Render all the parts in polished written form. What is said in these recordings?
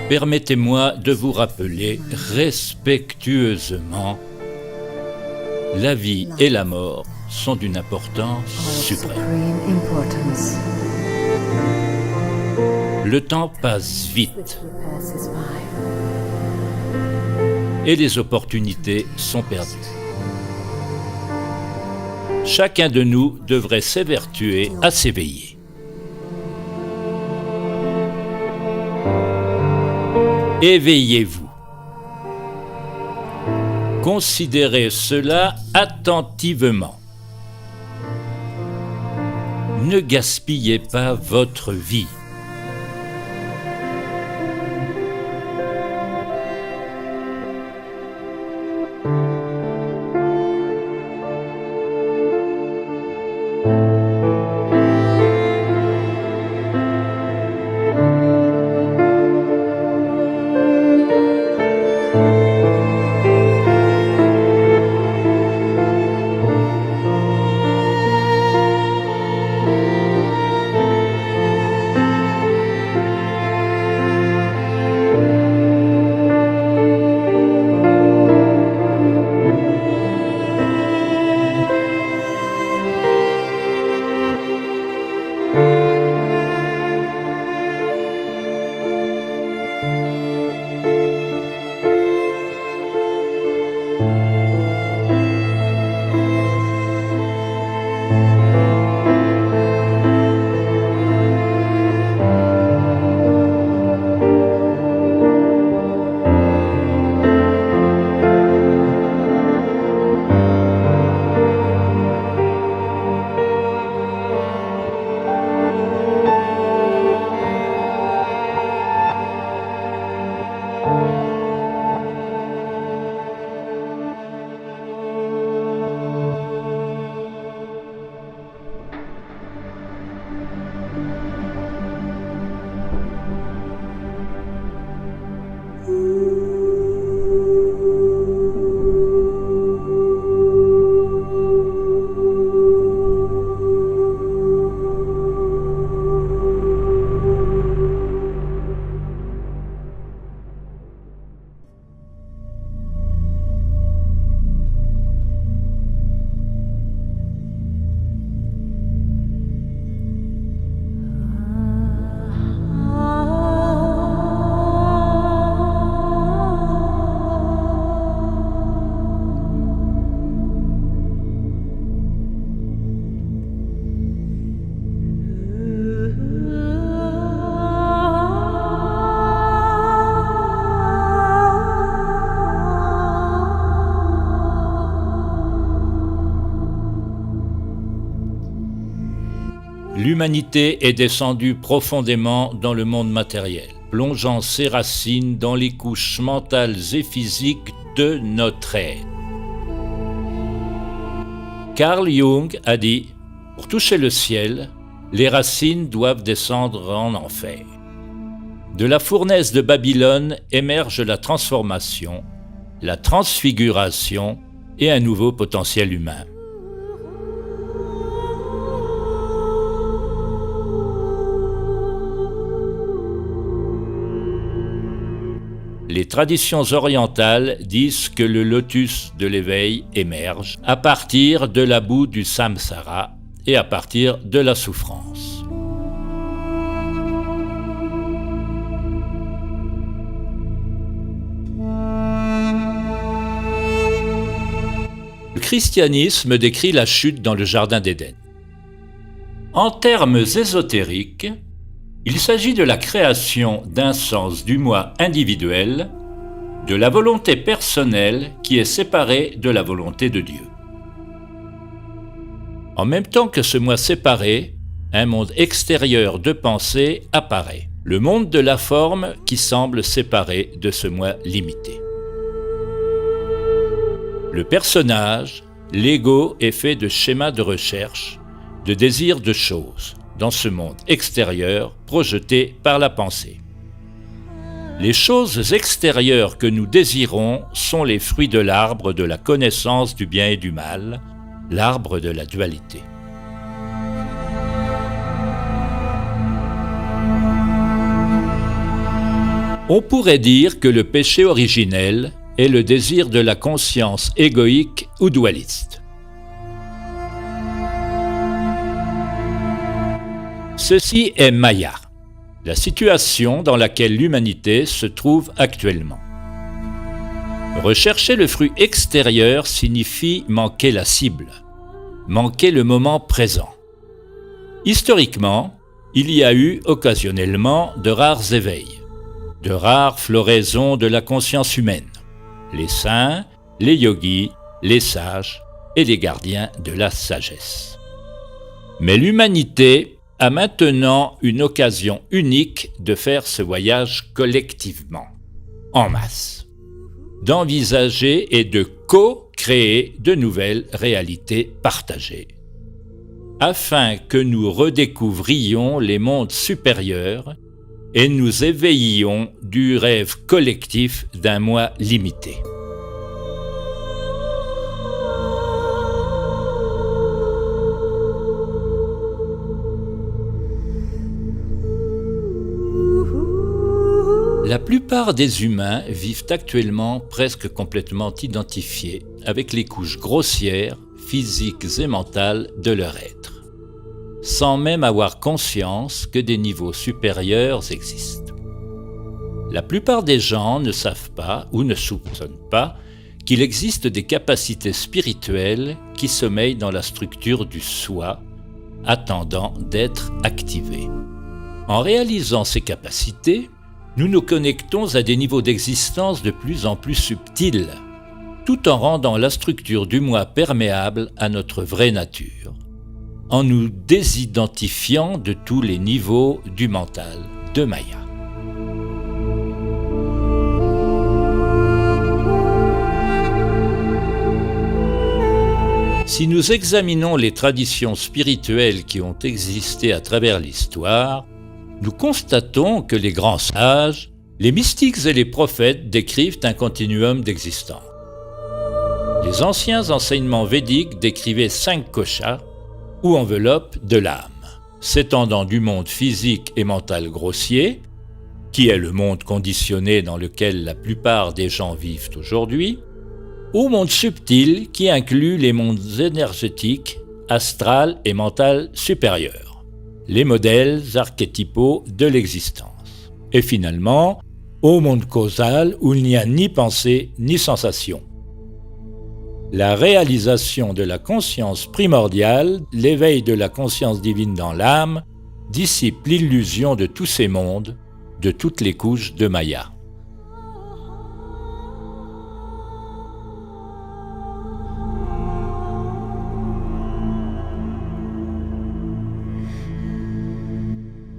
Permettez-moi de vous rappeler respectueusement, la vie et la mort sont d'une importance suprême. Le temps passe vite et les opportunités sont perdues. Chacun de nous devrait s'évertuer à s'éveiller. Éveillez-vous. Considérez cela attentivement. Ne gaspillez pas votre vie. L'humanité est descendue profondément dans le monde matériel, plongeant ses racines dans les couches mentales et physiques de notre être. Carl Jung a dit « Pour toucher le ciel, les racines doivent descendre en enfer. » De la fournaise de Babylone émerge la transformation, la transfiguration et un nouveau potentiel humain. Les traditions orientales disent que le lotus de l'éveil émerge à partir de la boue du samsara et à partir de la souffrance. Le christianisme décrit la chute dans le jardin d'Éden. En termes ésotériques, il s'agit de la création d'un sens du moi individuel, de la volonté personnelle qui est séparée de la volonté de Dieu. En même temps que ce moi séparé, un monde extérieur de pensée apparaît, le monde de la forme qui semble séparé de ce moi limité. Le personnage, l'ego, est fait de schémas de recherche, de désirs de choses, dans ce monde extérieur projeté par la pensée. Les choses extérieures que nous désirons sont les fruits de l'arbre de la connaissance du bien et du mal, l'arbre de la dualité. On pourrait dire que le péché originel est le désir de la conscience égoïque ou dualiste. Ceci est Maya, la situation dans laquelle l'humanité se trouve actuellement. Rechercher le fruit extérieur signifie manquer la cible, manquer le moment présent. Historiquement, il y a eu occasionnellement de rares éveils, de rares floraisons de la conscience humaine, les saints, les yogis, les sages et les gardiens de la sagesse. Mais l'humanité a maintenant une occasion unique de faire ce voyage collectivement, en masse, d'envisager et de co-créer de nouvelles réalités partagées, afin que nous redécouvrions les mondes supérieurs et nous éveillions du rêve collectif d'un moi limité. La plupart des humains vivent actuellement presque complètement identifiés avec les couches grossières, physiques et mentales de leur être, sans même avoir conscience que des niveaux supérieurs existent. La plupart des gens ne savent pas ou ne soupçonnent pas qu'il existe des capacités spirituelles qui sommeillent dans la structure du soi, attendant d'être activées. En réalisant ces capacités, nous nous connectons à des niveaux d'existence de plus en plus subtils, tout en rendant la structure du moi perméable à notre vraie nature, en nous désidentifiant de tous les niveaux du mental de Maya. Si nous examinons les traditions spirituelles qui ont existé à travers l'histoire, nous constatons que les grands sages, les mystiques et les prophètes décrivent un continuum d'existence. Les anciens enseignements védiques décrivaient 5 koshas, ou enveloppes de l'âme, s'étendant du monde physique et mental grossier, qui est le monde conditionné dans lequel la plupart des gens vivent aujourd'hui, au monde subtil qui inclut les mondes énergétiques, astral et mental supérieurs, les modèles archétypaux de l'existence, et finalement au monde causal où il n'y a ni pensée ni sensation. La réalisation de la conscience primordiale, l'éveil de la conscience divine dans l'âme, dissipe l'illusion de tous ces mondes, de toutes les couches de Maya.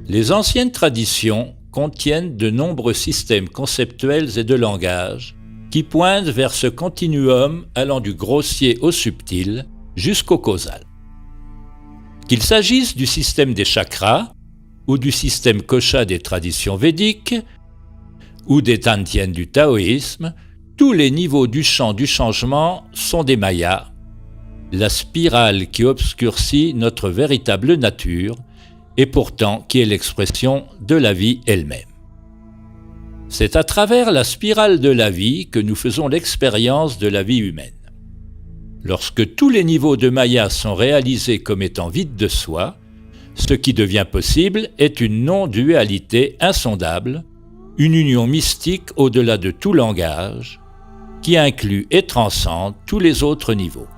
Les anciennes traditions contiennent de nombreux systèmes conceptuels et de langage qui pointent vers ce continuum allant du grossier au subtil jusqu'au causal. Qu'il s'agisse du système des chakras ou du système kosha des traditions védiques ou des tantien du taoïsme, tous les niveaux du champ du changement sont des mayas, la spirale qui obscurcit notre véritable nature et pourtant qui est l'expression de la vie elle-même. C'est à travers la spirale de la vie que nous faisons l'expérience de la vie humaine. Lorsque tous les niveaux de Maya sont réalisés comme étant vides de soi, ce qui devient possible est une non-dualité insondable, une union mystique au-delà de tout langage, qui inclut et transcende tous les autres niveaux.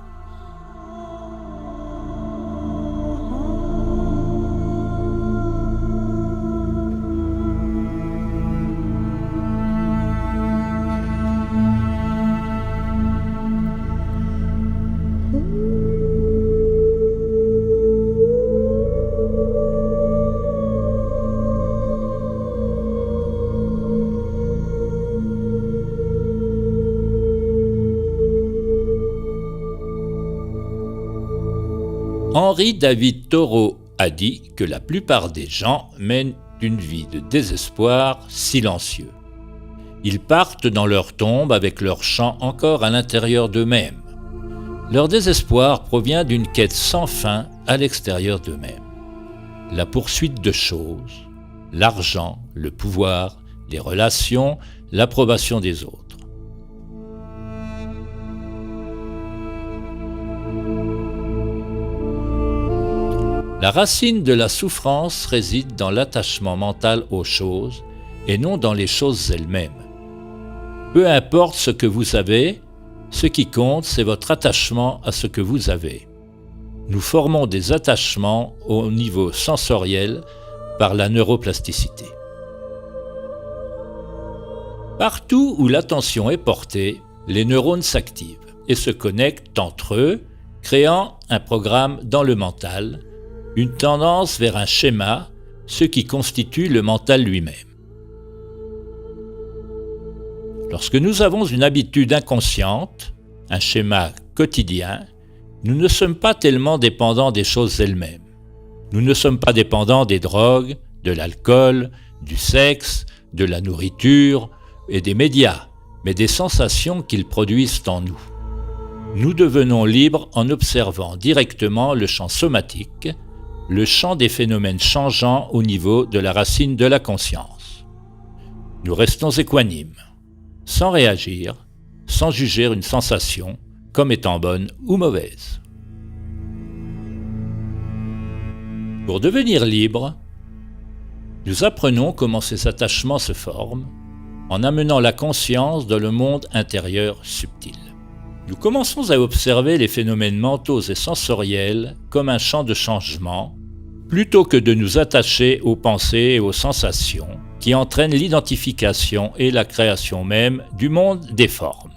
Henri David Thoreau a dit que la plupart des gens mènent une vie de désespoir silencieux. Ils partent dans leur tombe avec leur chant encore à l'intérieur d'eux-mêmes. Leur désespoir provient d'une quête sans fin à l'extérieur d'eux-mêmes. La poursuite de choses, l'argent, le pouvoir, les relations, l'approbation des autres. La racine de la souffrance réside dans l'attachement mental aux choses et non dans les choses elles-mêmes. Peu importe ce que vous avez, ce qui compte, c'est votre attachement à ce que vous avez. Nous formons des attachements au niveau sensoriel par la neuroplasticité. Partout où l'attention est portée, les neurones s'activent et se connectent entre eux, créant un programme dans le mental, une tendance vers un schéma, ce qui constitue le mental lui-même. Lorsque nous avons une habitude inconsciente, un schéma quotidien, nous ne sommes pas tellement dépendants des choses elles-mêmes. Nous ne sommes pas dépendants des drogues, de l'alcool, du sexe, de la nourriture et des médias, mais des sensations qu'ils produisent en nous. Nous devenons libres en observant directement le champ somatique, le champ des phénomènes changeants au niveau de la racine de la conscience. Nous restons équanimes, sans réagir, sans juger une sensation comme étant bonne ou mauvaise. Pour devenir libre, nous apprenons comment ces attachements se forment en amenant la conscience dans le monde intérieur subtil. Nous commençons à observer les phénomènes mentaux et sensoriels comme un champ de changement, plutôt que de nous attacher aux pensées et aux sensations qui entraînent l'identification et la création même du monde des formes.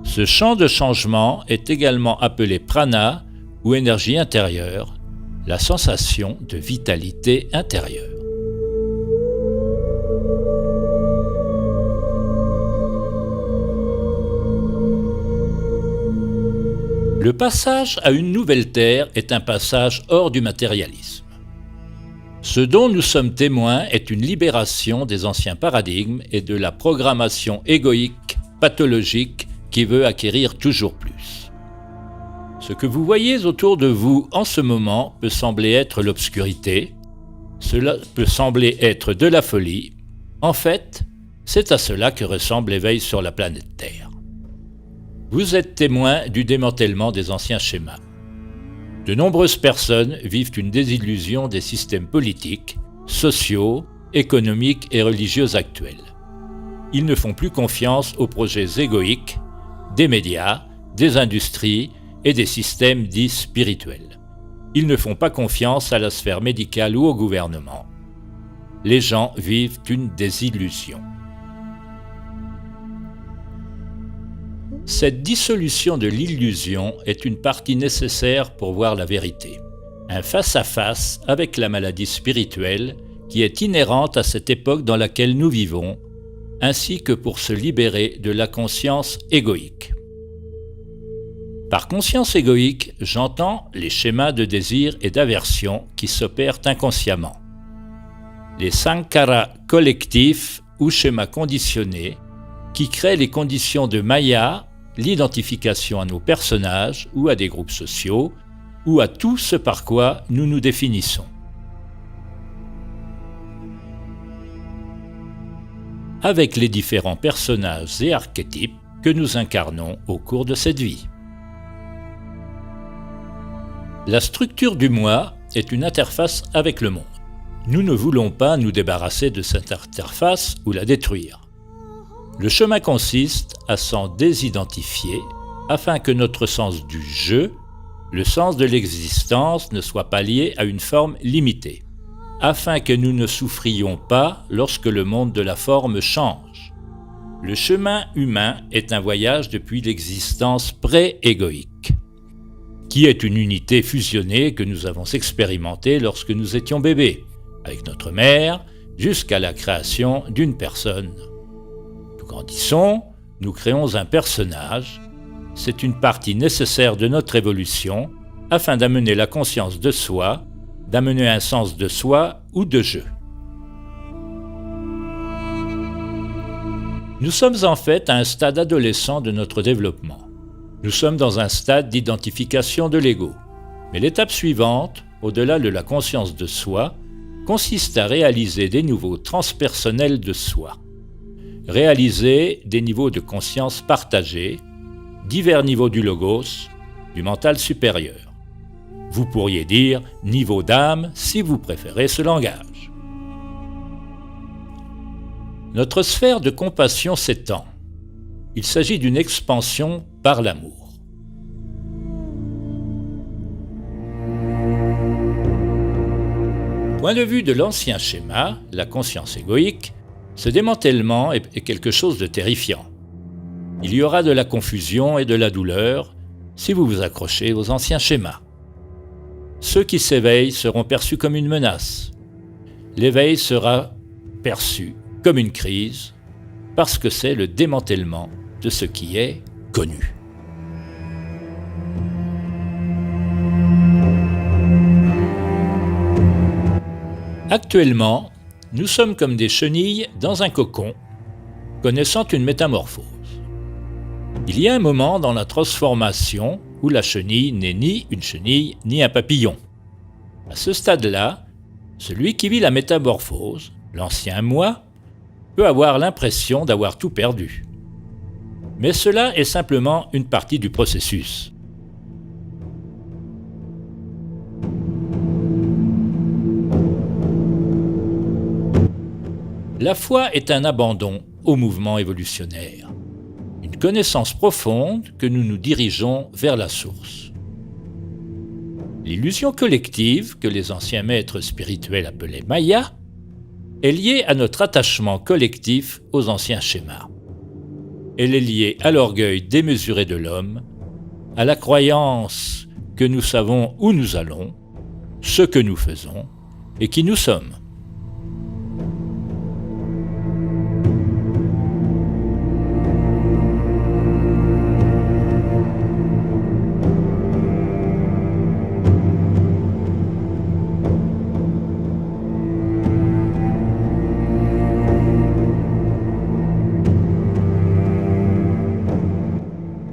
Ce champ de changement est également appelé prana ou énergie intérieure, la sensation de vitalité intérieure. Le passage à une nouvelle terre est un passage hors du matérialisme. Ce dont nous sommes témoins est une libération des anciens paradigmes et de la programmation égoïque, pathologique, qui veut acquérir toujours plus. Ce que vous voyez autour de vous en ce moment peut sembler être l'obscurité, cela peut sembler être de la folie. En fait, c'est à cela que ressemble l'éveil sur la planète Terre. Vous êtes témoin du démantèlement des anciens schémas. De nombreuses personnes vivent une désillusion des systèmes politiques, sociaux, économiques et religieux actuels. Ils ne font plus confiance aux projets égoïques des médias, des industries et des systèmes dits spirituels. Ils ne font pas confiance à la sphère médicale ou au gouvernement. Les gens vivent une désillusion. Cette dissolution de l'illusion est une partie nécessaire pour voir la vérité. Un face-à-face avec la maladie spirituelle qui est inhérente à cette époque dans laquelle nous vivons, ainsi que pour se libérer de la conscience égoïque. Par conscience égoïque, j'entends les schémas de désir et d'aversion qui s'opèrent inconsciemment. Les sankharas collectifs ou schémas conditionnés qui créent les conditions de Maya, l'identification à nos personnages ou à des groupes sociaux ou à tout ce par quoi nous nous définissons. Avec les différents personnages et archétypes que nous incarnons au cours de cette vie. La structure du moi est une interface avec le monde. Nous ne voulons pas nous débarrasser de cette interface ou la détruire. Le chemin consiste à s'en désidentifier afin que notre sens du « je », le sens de l'existence, ne soit pas lié à une forme limitée, afin que nous ne souffrions pas lorsque le monde de la forme change. Le chemin humain est un voyage depuis l'existence pré-égoïque, qui est une unité fusionnée que nous avons expérimentée lorsque nous étions bébés, avec notre mère, jusqu'à la création d'une personne. Nous grandissons, nous créons un personnage. C'est une partie nécessaire de notre évolution afin d'amener la conscience de soi, d'amener un sens de soi ou de je. Nous sommes en fait à un stade adolescent de notre développement. Nous sommes dans un stade d'identification de l'ego. Mais l'étape suivante, au-delà de la conscience de soi, consiste à réaliser des niveaux transpersonnels de soi, réaliser des niveaux de conscience partagés, divers niveaux du logos, du mental supérieur. Vous pourriez dire niveau d'âme si vous préférez ce langage. Notre sphère de compassion s'étend. Il s'agit d'une expansion par l'amour. Point de vue de l'ancien schéma, la conscience égoïque, ce démantèlement est quelque chose de terrifiant. Il y aura de la confusion et de la douleur si vous vous accrochez aux anciens schémas. Ceux qui s'éveillent seront perçus comme une menace. L'éveil sera perçu comme une crise parce que c'est le démantèlement de ce qui est connu. Actuellement, nous sommes comme des chenilles dans un cocon, connaissant une métamorphose. Il y a un moment dans la transformation où la chenille n'est ni une chenille ni un papillon. À ce stade-là, celui qui vit la métamorphose, l'ancien moi, peut avoir l'impression d'avoir tout perdu. Mais cela est simplement une partie du processus. La foi est un abandon au mouvement évolutionnaire, une connaissance profonde que nous nous dirigeons vers la source. L'illusion collective, que les anciens maîtres spirituels appelaient Maya, est liée à notre attachement collectif aux anciens schémas. Elle est liée à l'orgueil démesuré de l'homme, à la croyance que nous savons où nous allons, ce que nous faisons et qui nous sommes.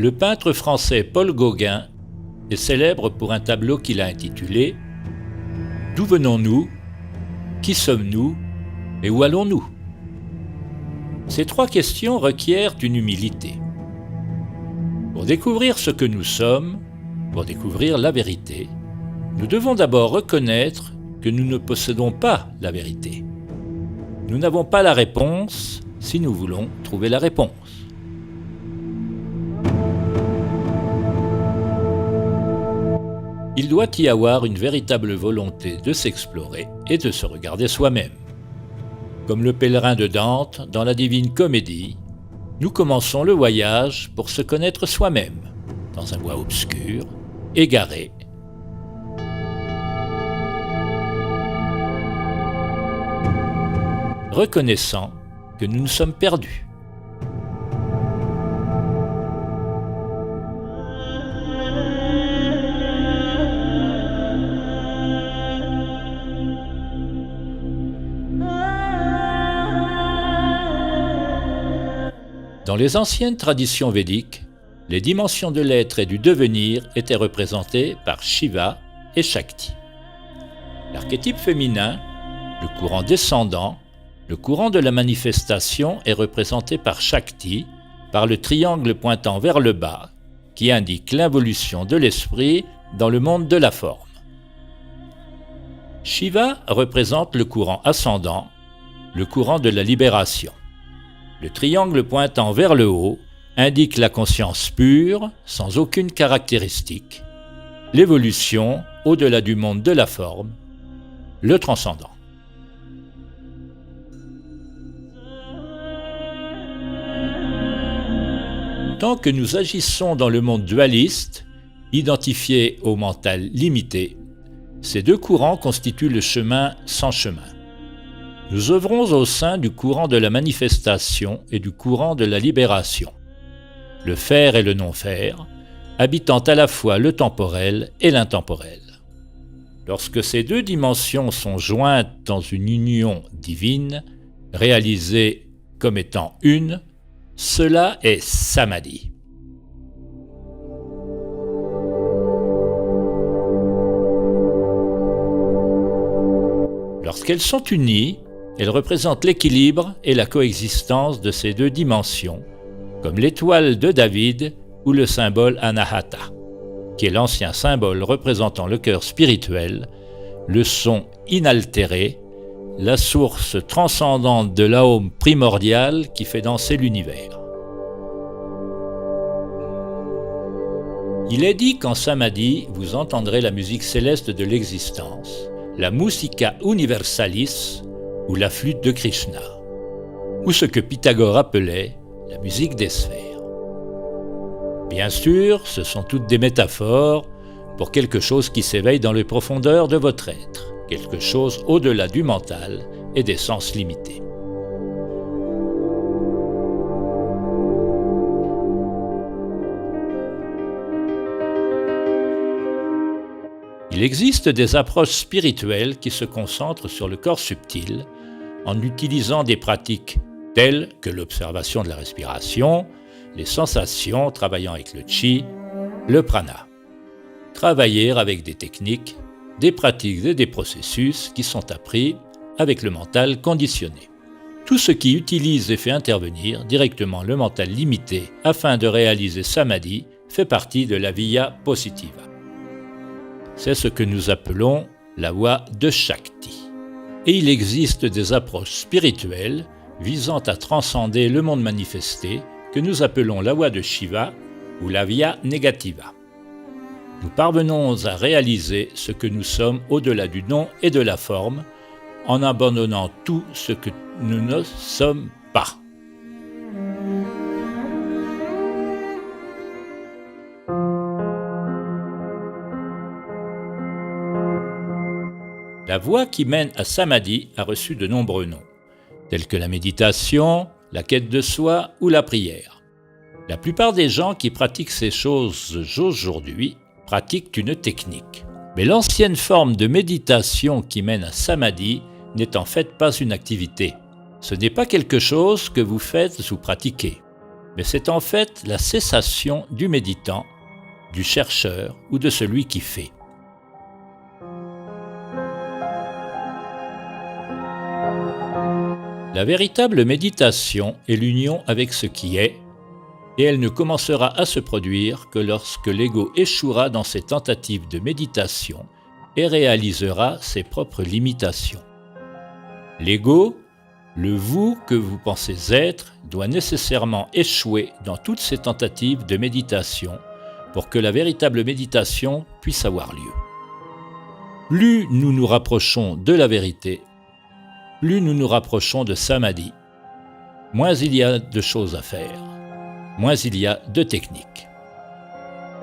Le peintre français Paul Gauguin est célèbre pour un tableau qu'il a intitulé « D'où venons-nous ? Qui sommes-nous ? Et où allons-nous » Ces trois questions requièrent une humilité. Pour découvrir ce que nous sommes, pour découvrir la vérité, nous devons d'abord reconnaître que nous ne possédons pas la vérité. Nous n'avons pas la réponse si nous voulons trouver la réponse. Il doit y avoir une véritable volonté de s'explorer et de se regarder soi-même. Comme le pèlerin de Dante dans la Divine Comédie, nous commençons le voyage pour se connaître soi-même, dans un bois obscur, égaré. Reconnaissant que nous nous sommes perdus. Dans les anciennes traditions védiques, les dimensions de l'être et du devenir étaient représentées par Shiva et Shakti. L'archétype féminin, le courant descendant, le courant de la manifestation est représenté par Shakti, par le triangle pointant vers le bas, qui indique l'involution de l'esprit dans le monde de la forme. Shiva représente le courant ascendant, le courant de la libération. Le triangle pointant vers le haut indique la conscience pure, sans aucune caractéristique, l'évolution au-delà du monde de la forme, le transcendant. Tant que nous agissons dans le monde dualiste, identifié au mental limité, ces deux courants constituent le chemin sans chemin. Nous œuvrons au sein du courant de la manifestation et du courant de la libération, le faire et le non-faire, habitant à la fois le temporel et l'intemporel. Lorsque ces deux dimensions sont jointes dans une union divine, réalisée comme étant une, cela est samadhi. Lorsqu'elles sont unies, elles représentent l'équilibre et la coexistence de ces deux dimensions, comme l'étoile de David ou le symbole Anahata, qui est l'ancien symbole représentant le cœur spirituel, le son inaltéré, la source transcendante de l'Aum primordial qui fait danser l'univers. Il est dit qu'en Samadhi, vous entendrez la musique céleste de l'existence, la musica universalis ou la flûte de Krishna, ou ce que Pythagore appelait la musique des sphères. Bien sûr, ce sont toutes des métaphores pour quelque chose qui s'éveille dans les profondeurs de votre être, quelque chose au-delà du mental et des sens limités. Il existe des approches spirituelles qui se concentrent sur le corps subtil en utilisant des pratiques telles que l'observation de la respiration, les sensations travaillant avec le chi, le prana. Travailler avec des techniques, des pratiques et des processus qui sont appris avec le mental conditionné. Tout ce qui utilise et fait intervenir directement le mental limité afin de réaliser samadhi fait partie de la via positiva. C'est ce que nous appelons la voie de Shakti. Et il existe des approches spirituelles visant à transcender le monde manifesté que nous appelons la voie de Shiva ou la via negativa. Nous parvenons à réaliser ce que nous sommes au-delà du nom et de la forme en abandonnant tout ce que nous ne sommes pas. La voie qui mène à Samadhi a reçu de nombreux noms, tels que la méditation, la quête de soi ou la prière. La plupart des gens qui pratiquent ces choses aujourd'hui pratiquent une technique. Mais l'ancienne forme de méditation qui mène à Samadhi n'est en fait pas une activité. Ce n'est pas quelque chose que vous faites ou pratiquez, mais c'est en fait la cessation du méditant, du chercheur ou de celui qui fait. La véritable méditation est l'union avec ce qui est, et elle ne commencera à se produire que lorsque l'ego échouera dans ses tentatives de méditation et réalisera ses propres limitations. L'ego, le vous que vous pensez être, doit nécessairement échouer dans toutes ses tentatives de méditation pour que la véritable méditation puisse avoir lieu. Plus nous nous rapprochons de la vérité, plus nous nous rapprochons de Samadhi, moins il y a de choses à faire, moins il y a de techniques.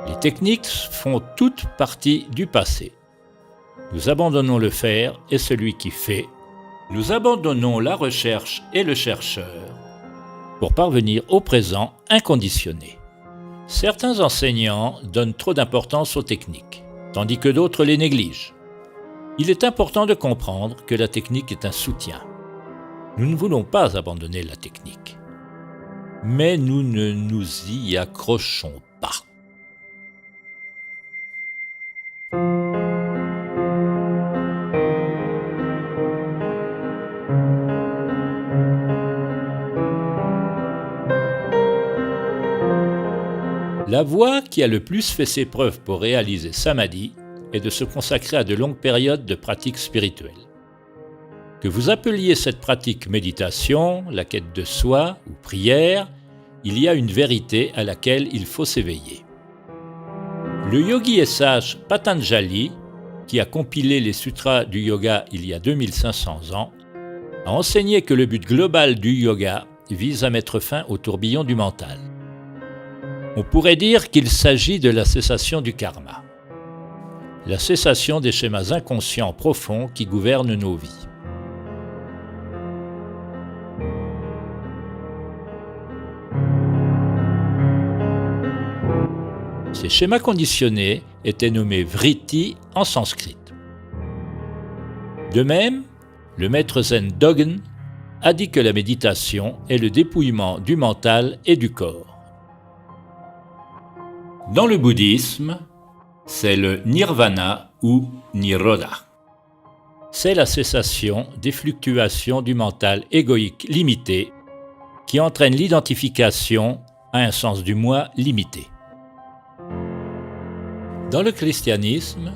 Les techniques font toutes partie du passé. Nous abandonnons le faire et celui qui fait. Nous abandonnons la recherche et le chercheur pour parvenir au présent inconditionné. Certains enseignants donnent trop d'importance aux techniques, tandis que d'autres les négligent. Il est important de comprendre que la technique est un soutien. Nous ne voulons pas abandonner la technique, mais nous ne nous y accrochons pas. La voie qui a le plus fait ses preuves pour réaliser Samadhi est de se consacrer à de longues périodes de pratique spirituelle. Que vous appeliez cette pratique méditation, la quête de soi ou prière, il y a une vérité à laquelle il faut s'éveiller. Le yogi et sage Patanjali, qui a compilé les sutras du yoga il y a 2500 ans, a enseigné que le but global du yoga vise à mettre fin au tourbillon du mental. On pourrait dire qu'il s'agit de la cessation du karma, la cessation des schémas inconscients profonds qui gouvernent nos vies. Ces schémas conditionnés étaient nommés vritti en sanskrit. De même, le maître zen Dogen a dit que la méditation est le dépouillement du mental et du corps. Dans le bouddhisme, c'est le nirvana ou nirodha. c'est la cessation des fluctuations du mental égoïque limité qui entraîne l'identification à un sens du moi limité. Dans le christianisme,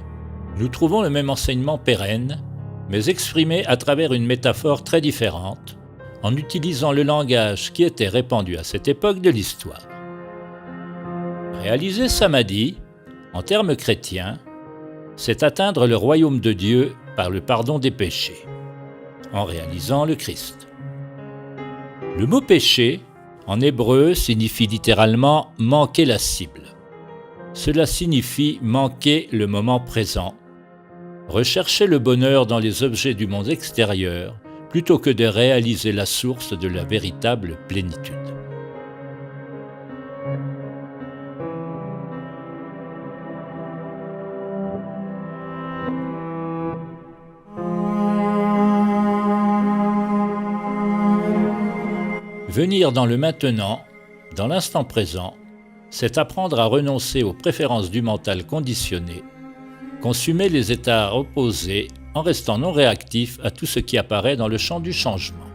nous trouvons le même enseignement pérenne, mais exprimé à travers une métaphore très différente, en utilisant le langage qui était répandu à cette époque de l'histoire. Réaliser samadhi, en termes chrétiens, c'est atteindre le royaume de Dieu par le pardon des péchés, en réalisant le Christ. Le mot péché, en hébreu, signifie littéralement « manquer la cible ». Cela signifie manquer le moment présent, rechercher le bonheur dans les objets du monde extérieur plutôt que de réaliser la source de la véritable plénitude. Venir dans le maintenant, dans l'instant présent, c'est apprendre à renoncer aux préférences du mental conditionné, consumer les états opposés en restant non réactif à tout ce qui apparaît dans le champ du changement.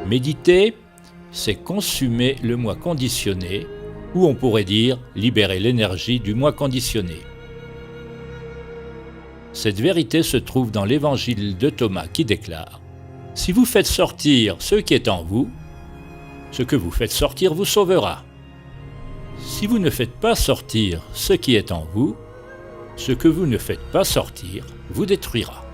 Méditer, c'est consumer le moi conditionné, ou on pourrait dire libérer l'énergie du moi conditionné. Cette vérité se trouve dans l'évangile de Thomas qui déclare « Si vous faites sortir ce qui est en vous, ce que vous faites sortir vous sauvera. Si vous ne faites pas sortir ce qui est en vous, ce que vous ne faites pas sortir vous détruira. »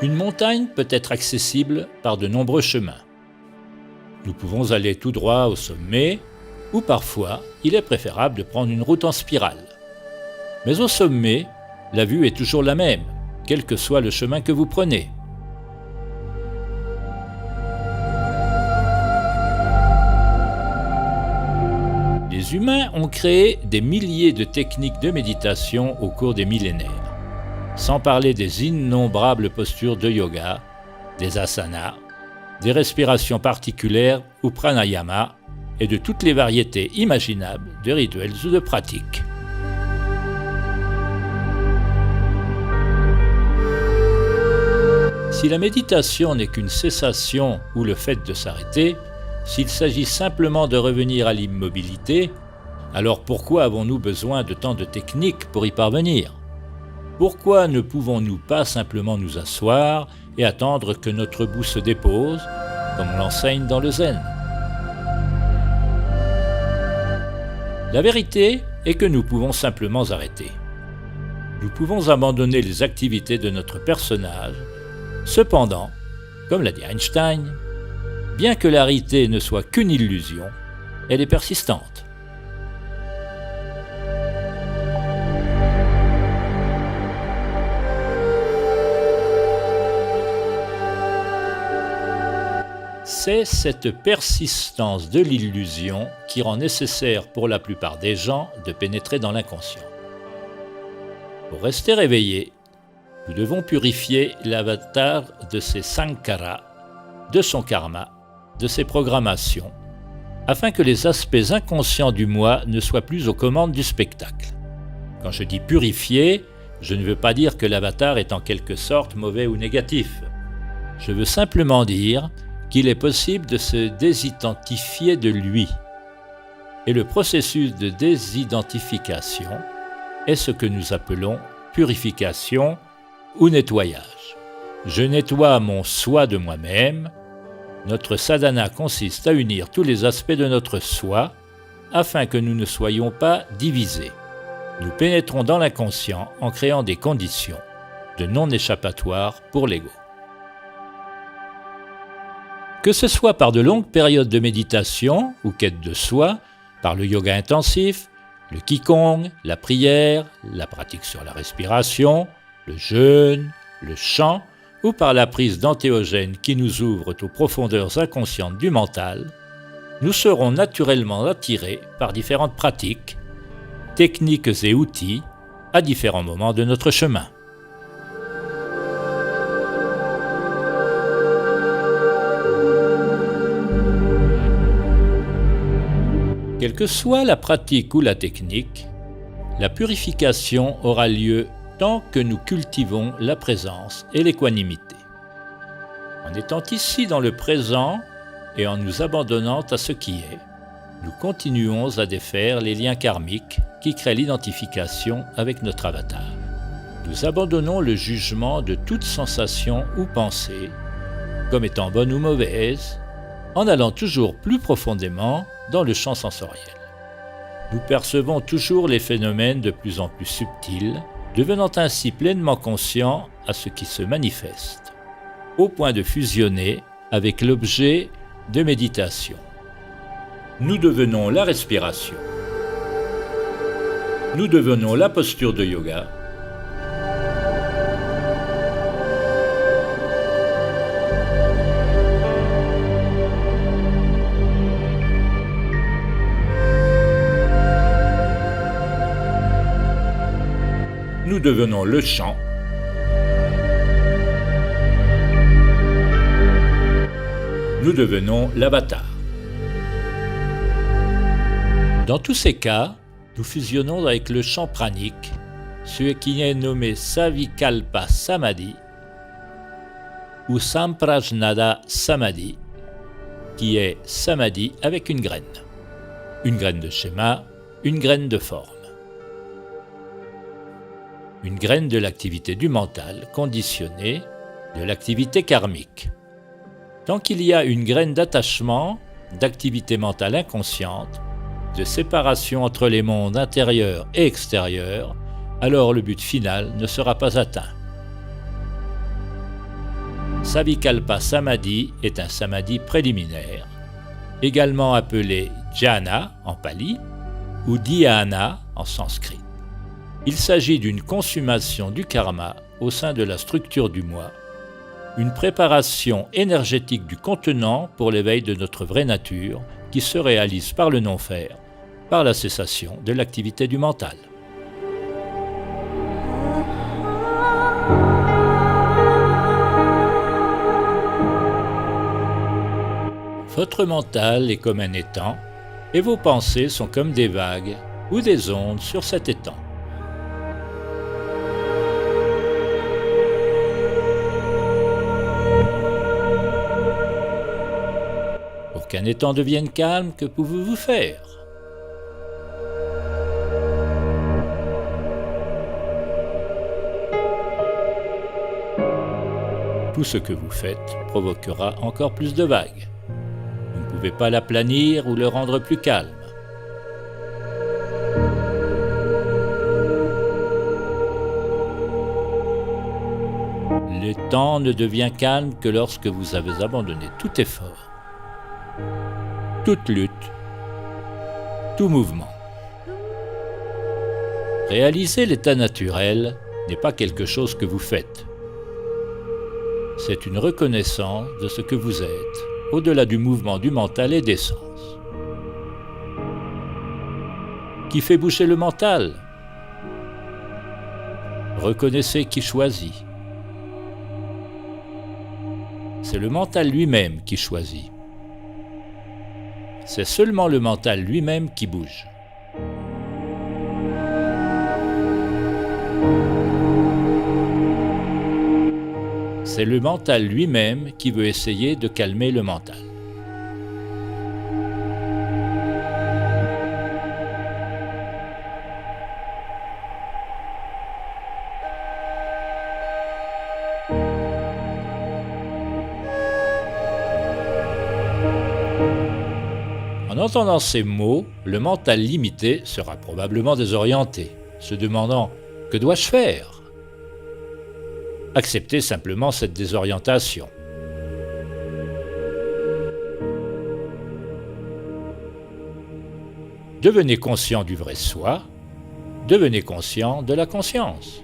Une montagne peut être accessible par de nombreux chemins. Nous pouvons aller tout droit au sommet, ou parfois, il est préférable de prendre une route en spirale. Mais au sommet, la vue est toujours la même, quel que soit le chemin que vous prenez. Les humains ont créé des milliers de techniques de méditation au cours des millénaires. Sans parler des innombrables postures de yoga, des asanas, des respirations particulières ou pranayama et de toutes les variétés imaginables de rituels ou de pratiques. Si la méditation n'est qu'une cessation ou le fait de s'arrêter, s'il s'agit simplement de revenir à l'immobilité, alors pourquoi avons-nous besoin de tant de techniques pour y parvenir ? Pourquoi ne pouvons-nous pas simplement nous asseoir et attendre que notre bout se dépose, comme on l'enseigne dans le zen ? La vérité est que nous pouvons simplement arrêter. Nous pouvons abandonner les activités de notre personnage. Cependant, comme l'a dit Einstein, bien que la réalité ne soit qu'une illusion, elle est persistante. C'est cette persistance de l'illusion qui rend nécessaire pour la plupart des gens de pénétrer dans l'inconscient. Pour rester réveillé, nous devons purifier l'avatar de ses sankharas, de son karma, de ses programmations, afin que les aspects inconscients du moi ne soient plus aux commandes du spectacle. Quand je dis purifier, je ne veux pas dire que l'avatar est en quelque sorte mauvais ou négatif. Je veux simplement dire qu'il est possible de se désidentifier de lui. Et le processus de désidentification est ce que nous appelons purification ou nettoyage. Je nettoie mon soi de moi-même. Notre sadhana consiste à unir tous les aspects de notre soi afin que nous ne soyons pas divisés. Nous pénétrons dans l'inconscient en créant des conditions de non-échappatoire pour l'ego. Que ce soit par de longues périodes de méditation ou quête de soi, par le yoga intensif, le qigong, la prière, la pratique sur la respiration, le jeûne, le chant, ou par la prise d'antéogènes qui nous ouvrent aux profondeurs inconscientes du mental, nous serons naturellement attirés par différentes pratiques, techniques et outils à différents moments de notre chemin. Quelle que soit la pratique ou la technique, la purification aura lieu tant que nous cultivons la présence et l'équanimité. En étant ici dans le présent et en nous abandonnant à ce qui est, nous continuons à défaire les liens karmiques qui créent l'identification avec notre avatar. Nous abandonnons le jugement de toute sensation ou pensée, comme étant bonne ou mauvaise, en allant toujours plus profondément dans le champ sensoriel. Nous percevons toujours les phénomènes de plus en plus subtils, devenant ainsi pleinement conscients à ce qui se manifeste, au point de fusionner avec l'objet de méditation. Nous devenons la respiration. Nous devenons la posture de yoga. Nous devenons le chant. Nous devenons l'avatar. Dans tous ces cas, nous fusionnons avec le chant pranique, ce qui est nommé Savikalpa Samadhi ou Samprajnana Samadhi, qui est Samadhi avec une graine de schéma, une graine de forme. Une graine de l'activité du mental conditionnée, de l'activité karmique. Tant qu'il y a une graine d'attachement, d'activité mentale inconsciente, de séparation entre les mondes intérieurs et extérieurs, alors le but final ne sera pas atteint. Savikalpa Samadhi est un samadhi préliminaire, également appelé dhyana en pali ou dhyana en sanskrit. Il s'agit d'une consommation du karma au sein de la structure du moi, une préparation énergétique du contenant pour l'éveil de notre vraie nature qui se réalise par le non-faire, par la cessation de l'activité du mental. Votre mental est comme un étang et vos pensées sont comme des vagues ou des ondes sur cet étang. Pour qu'un étang devienne calme, que pouvez-vous faire ? Tout ce que vous faites provoquera encore plus de vagues. Vous ne pouvez pas l'aplanir ou le rendre plus calme. L'étang ne devient calme que lorsque vous avez abandonné tout effort, toute lutte, tout mouvement. Réaliser l'état naturel n'est pas quelque chose que vous faites. C'est une reconnaissance de ce que vous êtes, au-delà du mouvement du mental et des sens. Qui fait bouger le mental ? Reconnaissez qui choisit. C'est le mental lui-même qui choisit. C'est seulement le mental lui-même qui bouge. C'est le mental lui-même qui veut essayer de calmer le mental. En entendant ces mots, le mental limité sera probablement désorienté, se demandant « Que dois-je faire ?» Acceptez simplement cette désorientation. Devenez conscient du vrai soi, devenez conscient de la conscience.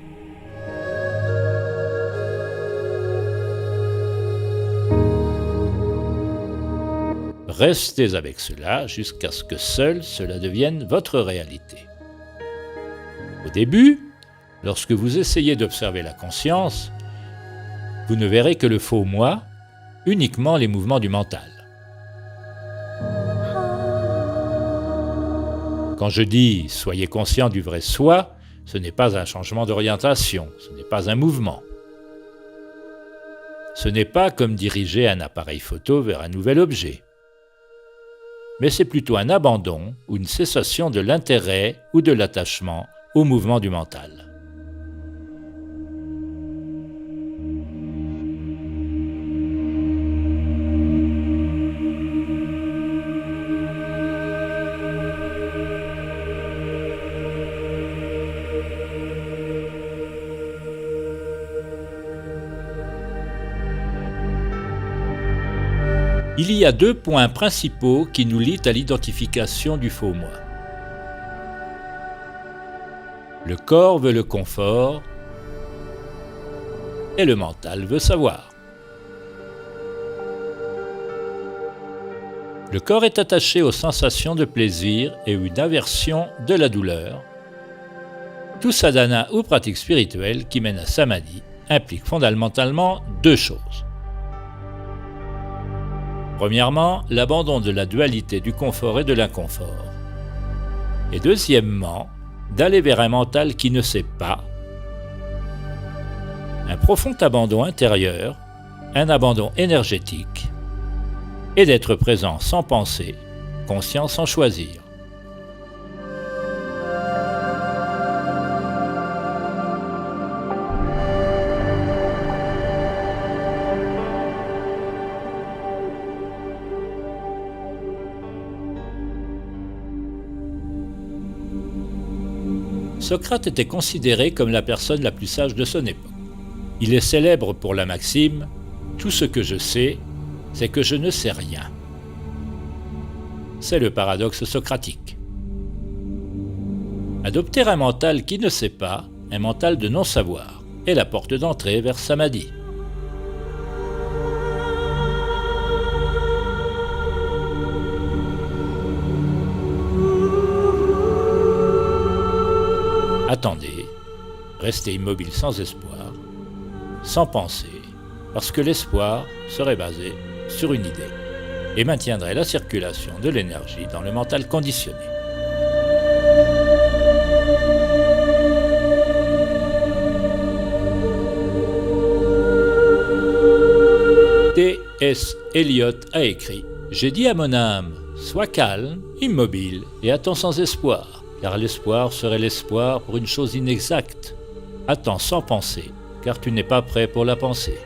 Restez avec cela jusqu'à ce que seul cela devienne votre réalité. Au début, lorsque vous essayez d'observer la conscience, vous ne verrez que le faux moi, uniquement les mouvements du mental. Quand je dis « soyez conscient du vrai soi », ce n'est pas un changement d'orientation, ce n'est pas un mouvement. Ce n'est pas comme diriger un appareil photo vers un nouvel objet. Mais c'est plutôt un abandon ou une cessation de l'intérêt ou de l'attachement au mouvement du mental. Il y a 2 points principaux qui nous lient à l'identification du faux moi. Le corps veut le confort et le mental veut savoir. Le corps est attaché aux sensations de plaisir et une aversion de la douleur. Tout sadhana ou pratique spirituelle qui mène à samadhi implique fondamentalement 2 choses. Premièrement, l'abandon de la dualité du confort et de l'inconfort. Et deuxièmement, d'aller vers un mental qui ne sait pas. Un profond abandon intérieur, un abandon énergétique, et d'être présent sans penser, conscient sans choisir. Socrate était considéré comme la personne la plus sage de son époque. Il est célèbre pour la maxime « Tout ce que je sais, c'est que je ne sais rien ». C'est le paradoxe socratique. Adopter un mental qui ne sait pas, un mental de non-savoir, est la porte d'entrée vers samadhi. Attendez, restez immobile sans espoir, sans penser, parce que l'espoir serait basé sur une idée et maintiendrait la circulation de l'énergie dans le mental conditionné. T.S. Eliot a écrit « J'ai dit à mon âme, sois calme, immobile et attends sans espoir. Car l'espoir serait l'espoir pour une chose inexacte. Attends sans penser, car tu n'es pas prêt pour la pensée. »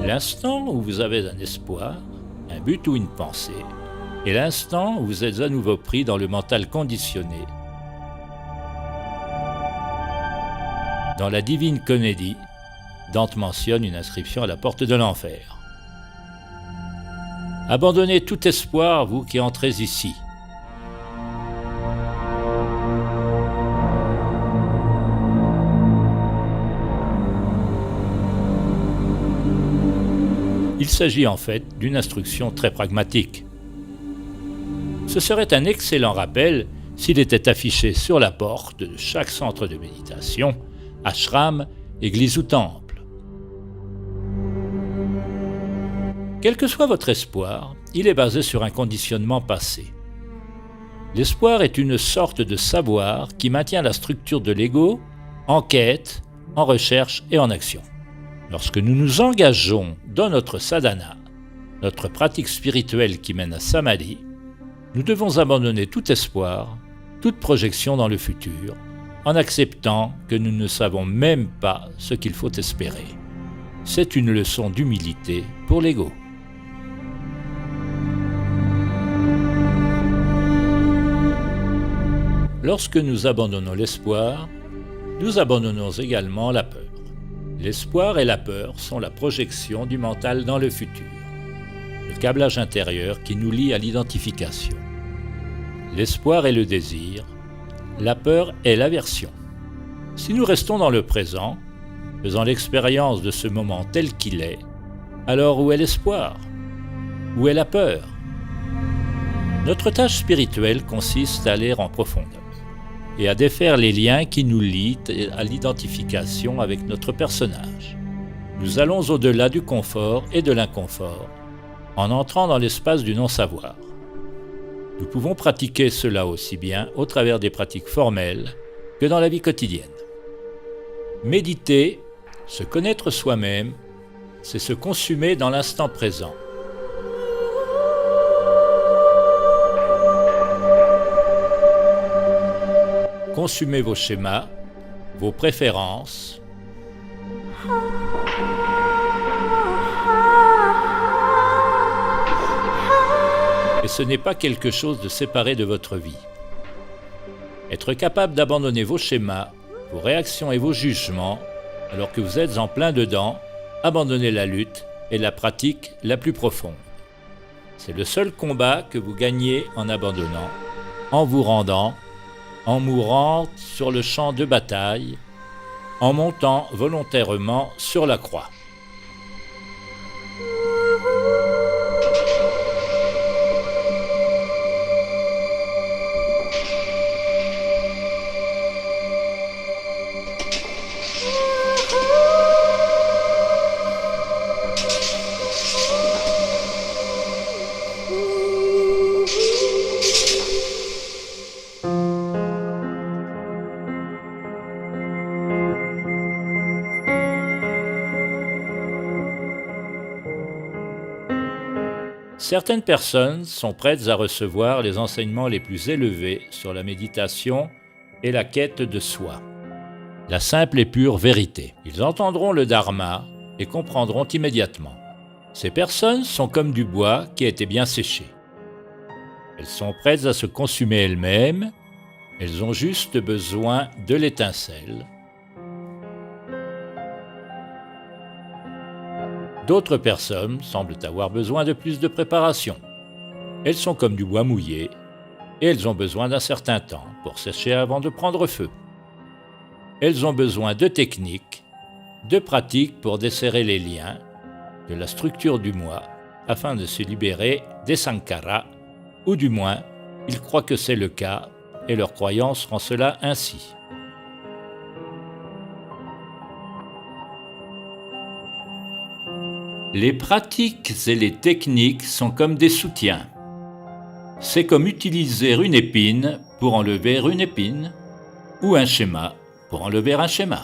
L'instant où vous avez un espoir, un but ou une pensée, et l'instant où vous êtes à nouveau pris dans le mental conditionné. Dans la Divine Comédie, Dante mentionne une inscription à la porte de l'enfer. Abandonnez tout espoir, vous qui entrez ici. Il s'agit en fait d'une instruction très pragmatique. Ce serait un excellent rappel s'il était affiché sur la porte de chaque centre de méditation, ashram, église ou temple. Quel que soit votre espoir, il est basé sur un conditionnement passé. L'espoir est une sorte de savoir qui maintient la structure de l'ego en quête, en recherche et en action. Lorsque nous nous engageons dans notre sadhana, notre pratique spirituelle qui mène à samadhi, nous devons abandonner tout espoir, toute projection dans le futur, en acceptant que nous ne savons même pas ce qu'il faut espérer. C'est une leçon d'humilité pour l'ego. Lorsque nous abandonnons l'espoir, Nous abandonnons également la peur. L'espoir et la peur sont la projection du mental dans le futur, le câblage intérieur qui nous lie à l'identification. L'espoir est le désir, la peur est l'aversion. Si nous restons dans le présent, faisant l'expérience de ce moment tel qu'il est, alors où est l'espoir? Où est la peur? Notre tâche spirituelle consiste à aller en profondeur et à défaire les liens qui nous lient à l'identification avec notre personnage. Nous allons au-delà du confort et de l'inconfort en entrant dans l'espace du non-savoir. Nous pouvons pratiquer cela aussi bien au travers des pratiques formelles que dans la vie quotidienne. Méditer, se connaître soi-même, c'est se consumer dans l'instant présent. Consumez vos schémas, vos préférences. Et ce n'est pas quelque chose de séparé de votre vie. Être capable d'abandonner vos schémas, vos réactions et vos jugements, alors que vous êtes en plein dedans, abandonnez la lutte et la pratique la plus profonde. C'est le seul combat que vous gagnez en abandonnant, en vous rendant, en mourant sur le champ de bataille, en montant volontairement sur la croix. Certaines personnes sont prêtes à recevoir les enseignements les plus élevés sur la méditation et la quête de soi, la simple et pure vérité. Ils entendront le dharma et comprendront immédiatement. Ces personnes sont comme du bois qui a été bien séché. Elles sont prêtes à se consumer elles-mêmes, elles ont juste besoin de l'étincelle. D'autres personnes semblent avoir besoin de plus de préparation. Elles sont comme du bois mouillé et elles ont besoin d'un certain temps pour sécher avant de prendre feu. Elles ont besoin de techniques, de pratiques pour desserrer les liens, de la structure du moi, afin de se libérer des sankaras, ou du moins, ils croient que c'est le cas et leur croyance rend cela ainsi. Les pratiques et les techniques sont comme des soutiens. C'est comme utiliser une épine pour enlever une épine, ou un schéma pour enlever un schéma.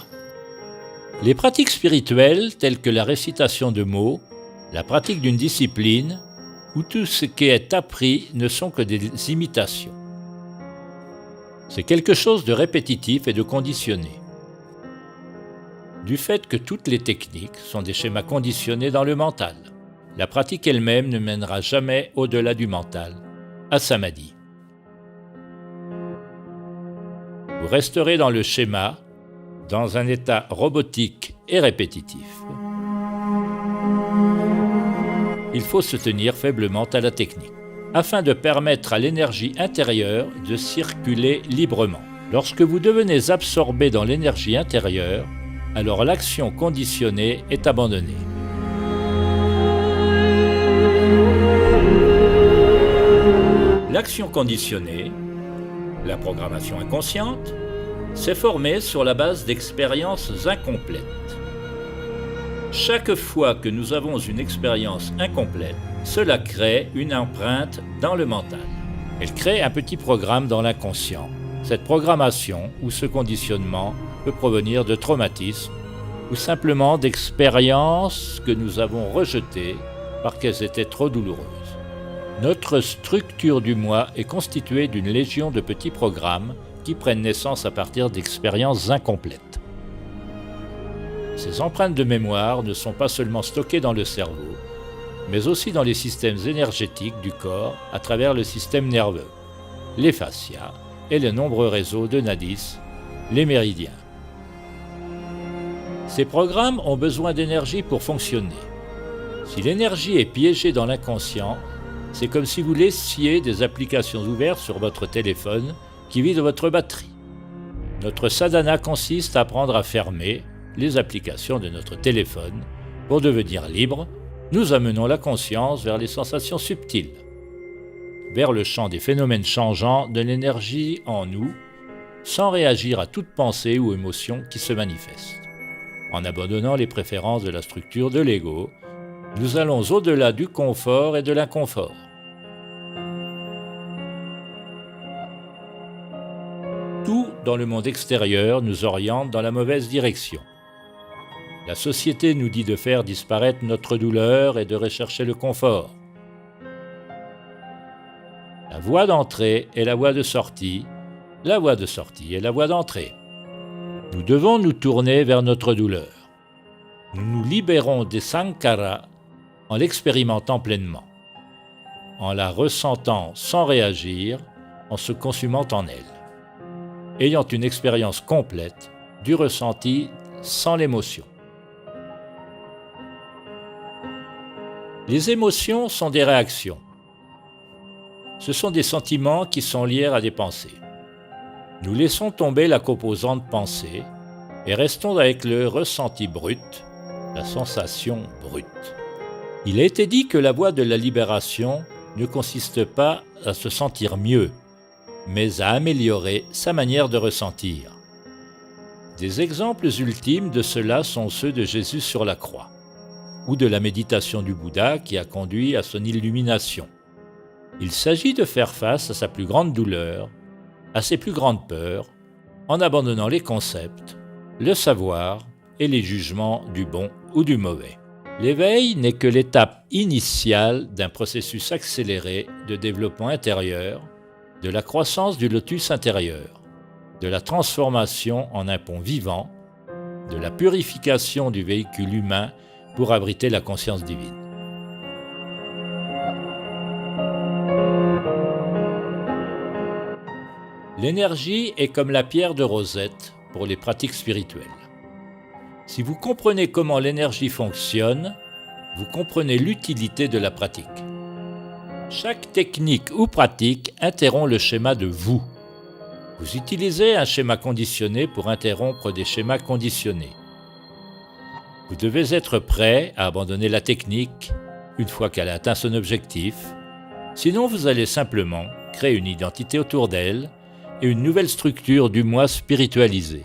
Les pratiques spirituelles, telles que la récitation de mots, la pratique d'une discipline, ou tout ce qui est appris ne sont que des imitations. C'est quelque chose de répétitif et de conditionné. Du fait que toutes les techniques sont des schémas conditionnés dans le mental, la pratique elle-même ne mènera jamais au-delà du mental, à samadhi. Vous resterez dans le schéma, dans un état robotique et répétitif. Il faut se tenir faiblement à la technique, afin de permettre à l'énergie intérieure de circuler librement. Lorsque vous devenez absorbé dans l'énergie intérieure, alors l'action conditionnée est abandonnée. L'action conditionnée, la programmation inconsciente, s'est formée sur la base d'expériences incomplètes. Chaque fois que nous avons une expérience incomplète, cela crée une empreinte dans le mental. Elle crée un petit programme dans l'inconscient. Cette programmation ou ce conditionnement peut provenir de traumatismes ou simplement d'expériences que nous avons rejetées parce qu'elles étaient trop douloureuses. Notre structure du moi est constituée d'une légion de petits programmes qui prennent naissance à partir d'expériences incomplètes. Ces empreintes de mémoire ne sont pas seulement stockées dans le cerveau, mais aussi dans les systèmes énergétiques du corps à travers le système nerveux, les fascias et les nombreux réseaux de nadis, les méridiens. Ces programmes ont besoin d'énergie pour fonctionner. Si l'énergie est piégée dans l'inconscient, c'est comme si vous laissiez des applications ouvertes sur votre téléphone qui vident votre batterie. Notre sadhana consiste à apprendre à fermer les applications de notre téléphone. Pour devenir libre, nous amenons la conscience vers les sensations subtiles, vers le champ des phénomènes changeants de l'énergie en nous, sans réagir à toute pensée ou émotion qui se manifeste. En abandonnant les préférences de la structure de l'ego, nous allons au-delà du confort et de l'inconfort. Tout dans le monde extérieur nous oriente dans la mauvaise direction. La société nous dit de faire disparaître notre douleur et de rechercher le confort. La voie d'entrée est la voie de sortie, la voie de sortie est la voie d'entrée. Nous devons nous tourner vers notre douleur. Nous nous libérons des sankaras en l'expérimentant pleinement, en la ressentant sans réagir, en se consumant en elle, ayant une expérience complète du ressenti sans l'émotion. Les émotions sont des réactions. Ce sont des sentiments qui sont liés à des pensées. Nous laissons tomber la composante pensée et restons avec le ressenti brut, la sensation brute. Il a été dit que la voie de la libération ne consiste pas à se sentir mieux, mais à améliorer sa manière de ressentir. Des exemples ultimes de cela sont ceux de Jésus sur la croix, ou de la méditation du Bouddha qui a conduit à son illumination. Il s'agit de faire face à sa plus grande douleur, à ses plus grandes peurs, en abandonnant les concepts, le savoir et les jugements du bon ou du mauvais. L'éveil n'est que l'étape initiale d'un processus accéléré de développement intérieur, de la croissance du lotus intérieur, de la transformation en un pont vivant, de la purification du véhicule humain pour abriter la conscience divine. L'énergie est comme la pierre de Rosette pour les pratiques spirituelles. Si vous comprenez comment l'énergie fonctionne, vous comprenez l'utilité de la pratique. Chaque technique ou pratique interrompt le schéma de vous. Vous utilisez un schéma conditionné pour interrompre des schémas conditionnés. Vous devez être prêt à abandonner la technique une fois qu'elle a atteint son objectif, sinon vous allez simplement créer une identité autour d'elle et une nouvelle structure du moi spiritualisé.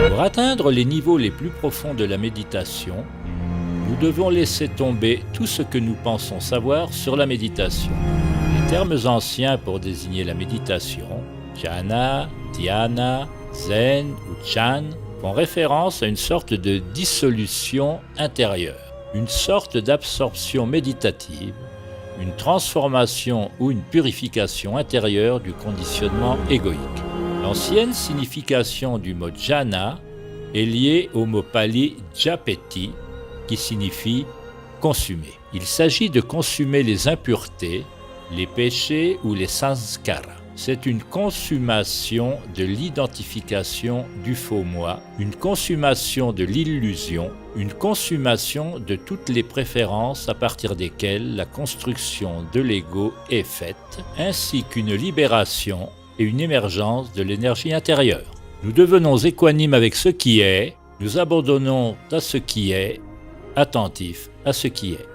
Pour atteindre les niveaux les plus profonds de la méditation, nous devons laisser tomber tout ce que nous pensons savoir sur la méditation. Les termes anciens pour désigner la méditation, jhana, dhyana, zen ou chan, font référence à une sorte de dissolution intérieure, une sorte d'absorption méditative, une transformation ou une purification intérieure du conditionnement égoïque. L'ancienne signification du mot jhana est liée au mot pali japeti, qui signifie consumer. Il s'agit de consumer les impuretés, les péchés ou les sanskaras. C'est une consommation de l'identification du faux moi, une consommation de l'illusion, une consommation de toutes les préférences à partir desquelles la construction de l'ego est faite, ainsi qu'une libération et une émergence de l'énergie intérieure. Nous devenons équanimes avec ce qui est, nous abandonnons à ce qui est, attentifs à ce qui est.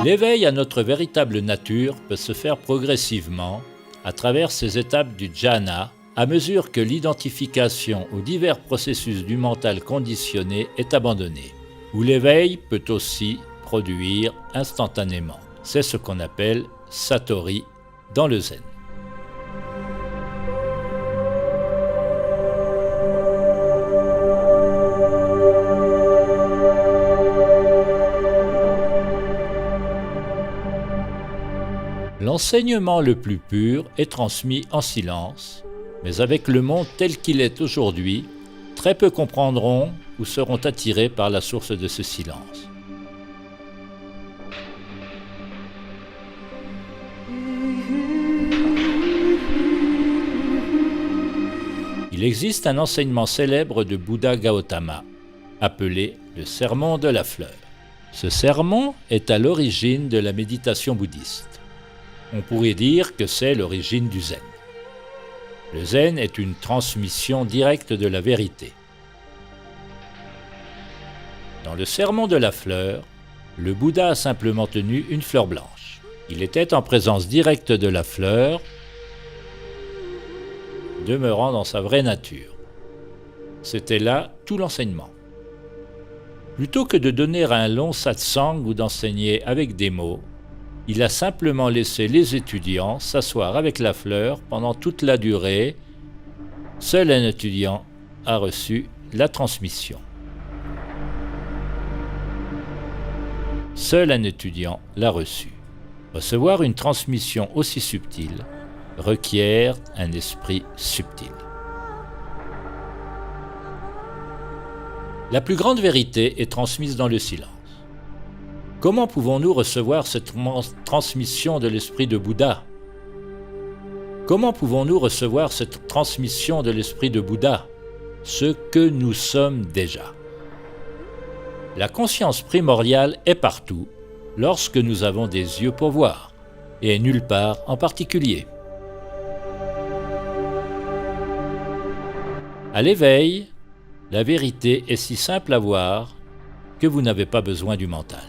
L'éveil à notre véritable nature peut se faire progressivement à travers ces étapes du jhana à mesure que l'identification aux divers processus du mental conditionné est abandonnée, où l'éveil peut aussi produire instantanément. C'est ce qu'on appelle satori dans le zen. L'enseignement le plus pur est transmis en silence, mais avec le monde tel qu'il est aujourd'hui, très peu comprendront ou seront attirés par la source de ce silence. Il existe un enseignement célèbre de Bouddha Gautama, appelé le sermon de la fleur. Ce sermon est à l'origine de la méditation bouddhiste. On pourrait dire que c'est l'origine du zen. Le zen est une transmission directe de la vérité. Dans le sermon de la fleur, le Bouddha a simplement tenu une fleur blanche. Il était en présence directe de la fleur, demeurant dans sa vraie nature. C'était là tout l'enseignement. Plutôt que de donner un long satsang ou d'enseigner avec des mots, il a simplement laissé les étudiants s'asseoir avec la fleur pendant toute la durée. Seul un étudiant a reçu la transmission. Seul un étudiant l'a reçu. Recevoir une transmission aussi subtile requiert un esprit subtil. La plus grande vérité est transmise dans le silence. Comment pouvons-nous recevoir cette transmission de l'esprit de Bouddha? Comment pouvons-nous recevoir cette transmission de l'esprit de Bouddha? Ce que nous sommes déjà. La conscience primordiale est partout, lorsque nous avons des yeux pour voir, et nulle part en particulier. À l'éveil, la vérité est si simple à voir que vous n'avez pas besoin du mental.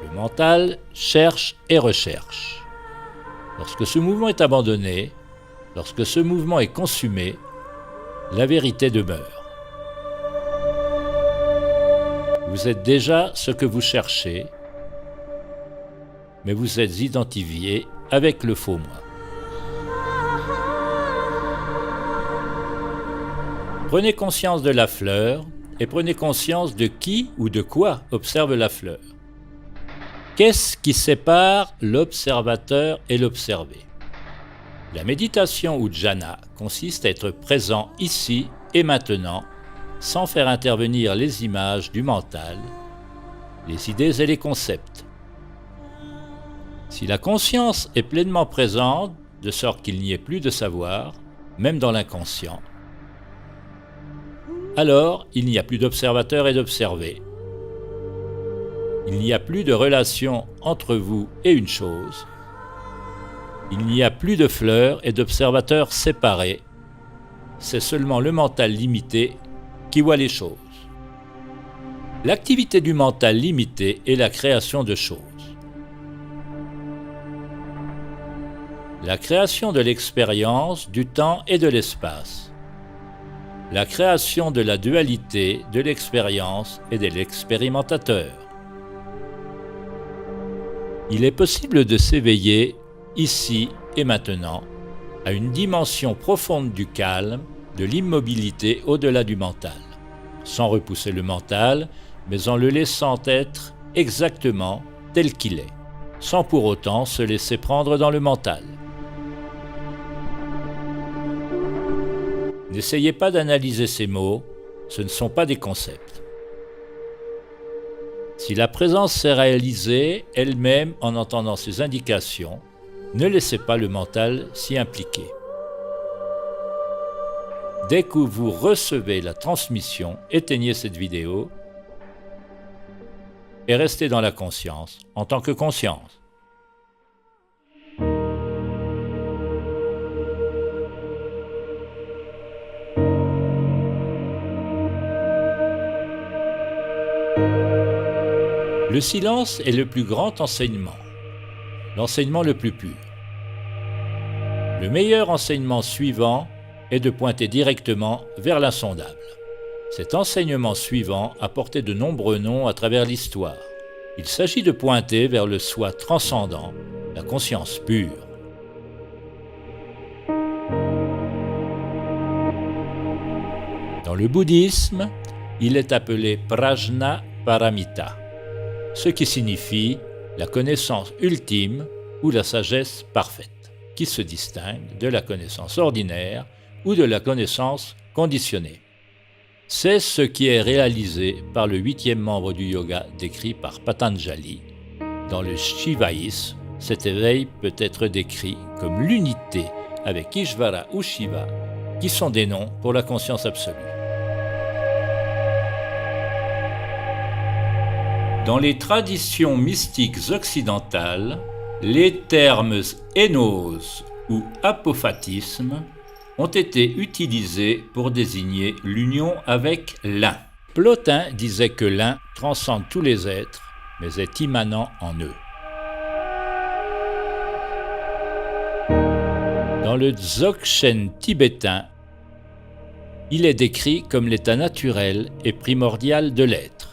Le mental cherche et recherche. Lorsque ce mouvement est abandonné, lorsque ce mouvement est consumé, la vérité demeure. Vous êtes déjà ce que vous cherchez, mais vous êtes identifié avec le faux moi. Prenez conscience de la fleur et prenez conscience de qui ou de quoi observe la fleur. Qu'est-ce qui sépare l'observateur et l'observé? La méditation ou jhana consiste à être présent ici et maintenant, sans faire intervenir les images du mental, les idées et les concepts. Si la conscience est pleinement présente, de sorte qu'il n'y ait plus de savoir, même dans l'inconscient, alors il n'y a plus d'observateur et d'observé. Il n'y a plus de relation entre vous et une chose. Il n'y a plus de fleurs et d'observateurs séparés. C'est seulement le mental limité qui voit les choses. L'activité du mental limité est la création de choses. La création de l'expérience, du temps et de l'espace. La création de la dualité de l'expérience et de l'expérimentateur. Il est possible de s'éveiller, ici et maintenant, à une dimension profonde du calme, de l'immobilité au-delà du mental, sans repousser le mental, mais en le laissant être exactement tel qu'il est, sans pour autant se laisser prendre dans le mental. N'essayez pas d'analyser ces mots, ce ne sont pas des concepts. Si la présence s'est réalisée elle-même en entendant ces indications, ne laissez pas le mental s'y impliquer. Dès que vous recevez la transmission, éteignez cette vidéo et restez dans la conscience en tant que conscience. Le silence est le plus grand enseignement, l'enseignement le plus pur. Le meilleur enseignement suivant est de pointer directement vers l'insondable. Cet enseignement suivant a porté de nombreux noms à travers l'histoire. Il s'agit de pointer vers le soi transcendant, la conscience pure. Dans le bouddhisme, il est appelé Prajna Paramita, ce qui signifie la connaissance ultime ou la sagesse parfaite, qui se distingue de la connaissance ordinaire ou de la connaissance conditionnée. C'est ce qui est réalisé par le 8e membre du yoga décrit par Patanjali. Dans le shivaïsme, cet éveil peut être décrit comme l'unité avec Ishvara ou Shiva, qui sont des noms pour la conscience absolue. Dans les traditions mystiques occidentales, les termes énose ou apophatisme ont été utilisés pour désigner l'union avec l'un. Plotin disait que l'un transcende tous les êtres, mais est immanent en eux. Dans le Dzogchen tibétain, il est décrit comme l'état naturel et primordial de l'être.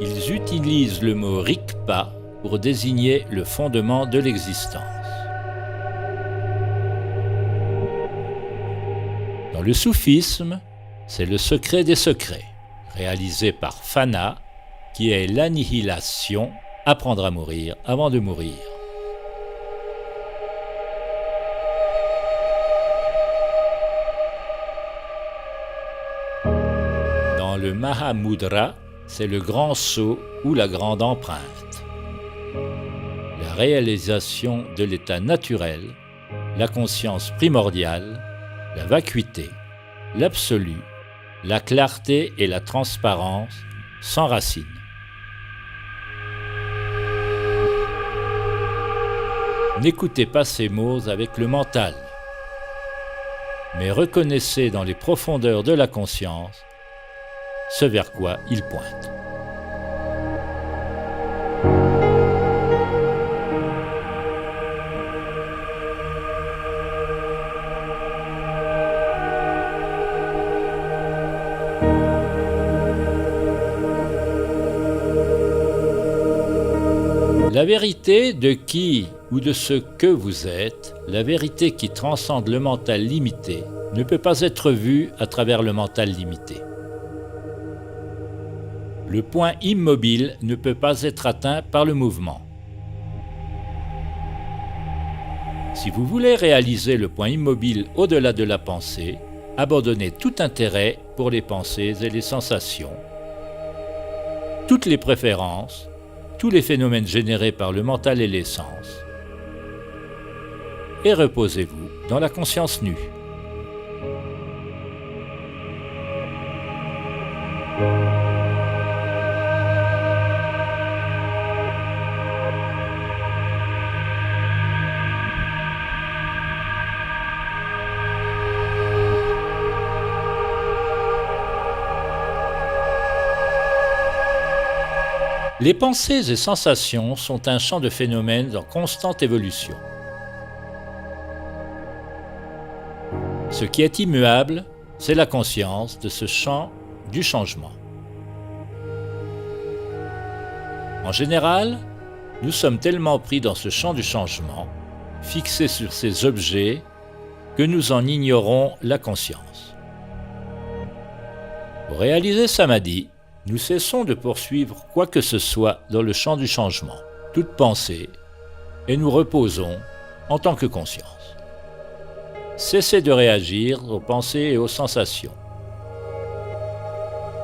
Ils utilisent le mot Rigpa pour désigner le fondement de l'existence. Dans le soufisme, c'est le secret des secrets, réalisé par Fana, qui est l'annihilation, apprendre à mourir avant de mourir. Dans le Mahamudra, c'est le grand sceau ou la grande empreinte. La réalisation de l'état naturel, la conscience primordiale, la vacuité, l'absolu, la clarté et la transparence sans racine. N'écoutez pas ces mots avec le mental, mais reconnaissez dans les profondeurs de la conscience ce vers quoi ils pointent. La vérité de qui ou de ce que vous êtes, la vérité qui transcende le mental limité, ne peut pas être vue à travers le mental limité. Le point immobile ne peut pas être atteint par le mouvement. Si vous voulez réaliser le point immobile au-delà de la pensée, abandonnez tout intérêt pour les pensées et les sensations, toutes les préférences, tous les phénomènes générés par le mental et les sens, et reposez-vous dans la conscience nue. Les pensées et sensations sont un champ de phénomènes en constante évolution. Ce qui est immuable, c'est la conscience de ce champ du changement. En général, nous sommes tellement pris dans ce champ du changement, fixés sur ces objets, que nous en ignorons la conscience. Pour réaliser Samadhi, nous cessons de poursuivre quoi que ce soit dans le champ du changement, toute pensée, et nous reposons en tant que conscience. Cessez de réagir aux pensées et aux sensations.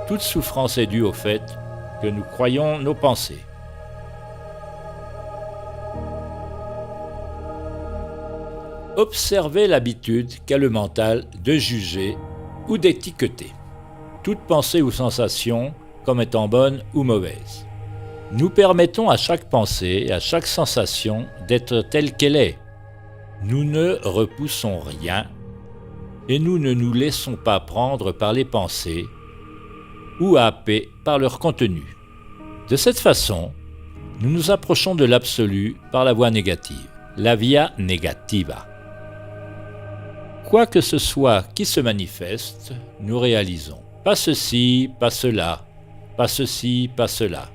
Toute souffrance est due au fait que nous croyons nos pensées. Observez l'habitude qu'a le mental de juger ou d'étiqueter toute pensée ou sensation comme étant bonne ou mauvaise. Nous permettons à chaque pensée et à chaque sensation d'être telle qu'elle est. Nous ne repoussons rien et nous ne nous laissons pas prendre par les pensées ou happer par leur contenu. De cette façon, nous nous approchons de l'absolu par la voie négative, la via negativa. Quoi que ce soit qui se manifeste, nous réalisons. Pas ceci, pas cela, pas ceci, pas cela.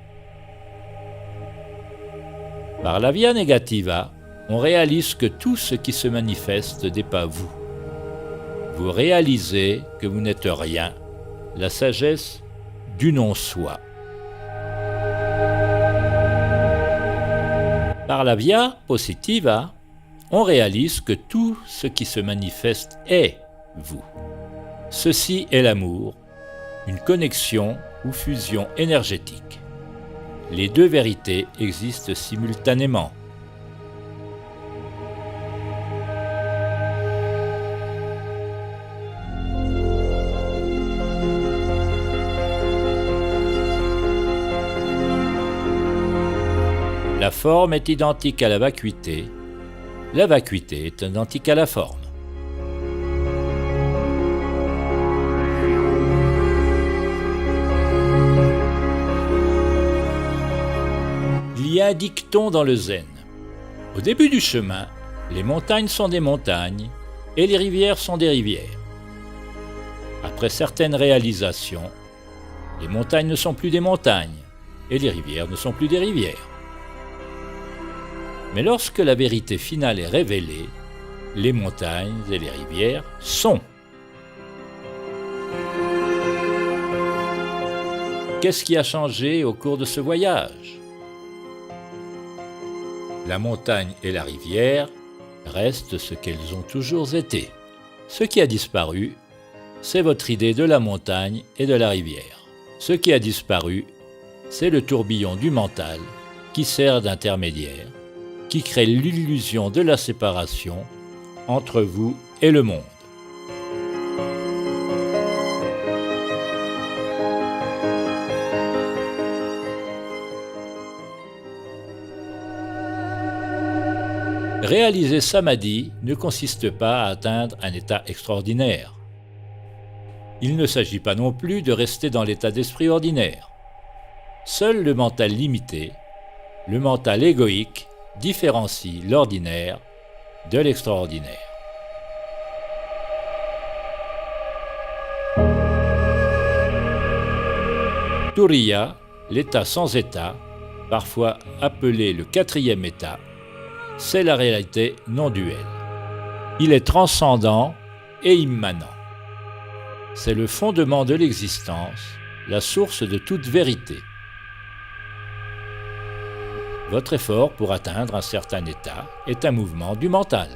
Par la via negativa, on réalise que tout ce qui se manifeste n'est pas vous. Vous réalisez que vous n'êtes rien, la sagesse du non-soi. Par la via positiva, on réalise que tout ce qui se manifeste est vous. Ceci est l'amour, une connexion ou fusion énergétique. Les deux vérités existent simultanément. La forme est identique à la vacuité est identique à la forme. Il y a un dicton dans le zen. Au début du chemin, les montagnes sont des montagnes et les rivières sont des rivières. Après certaines réalisations, les montagnes ne sont plus des montagnes et les rivières ne sont plus des rivières. Mais lorsque la vérité finale est révélée, les montagnes et les rivières sont. Qu'est-ce qui a changé au cours de ce voyage ? La montagne et la rivière restent ce qu'elles ont toujours été. Ce qui a disparu, c'est votre idée de la montagne et de la rivière. Ce qui a disparu, c'est le tourbillon du mental qui sert d'intermédiaire, qui crée l'illusion de la séparation entre vous et le monde. Réaliser Samadhi ne consiste pas à atteindre un état extraordinaire. Il ne s'agit pas non plus de rester dans l'état d'esprit ordinaire. Seul le mental limité, le mental égoïque, différencie l'ordinaire de l'extraordinaire. Turiya, l'état sans état, parfois appelé le quatrième état, c'est la réalité non duelle. Il est transcendant et immanent. C'est le fondement de l'existence, la source de toute vérité. Votre effort pour atteindre un certain état est un mouvement du mental.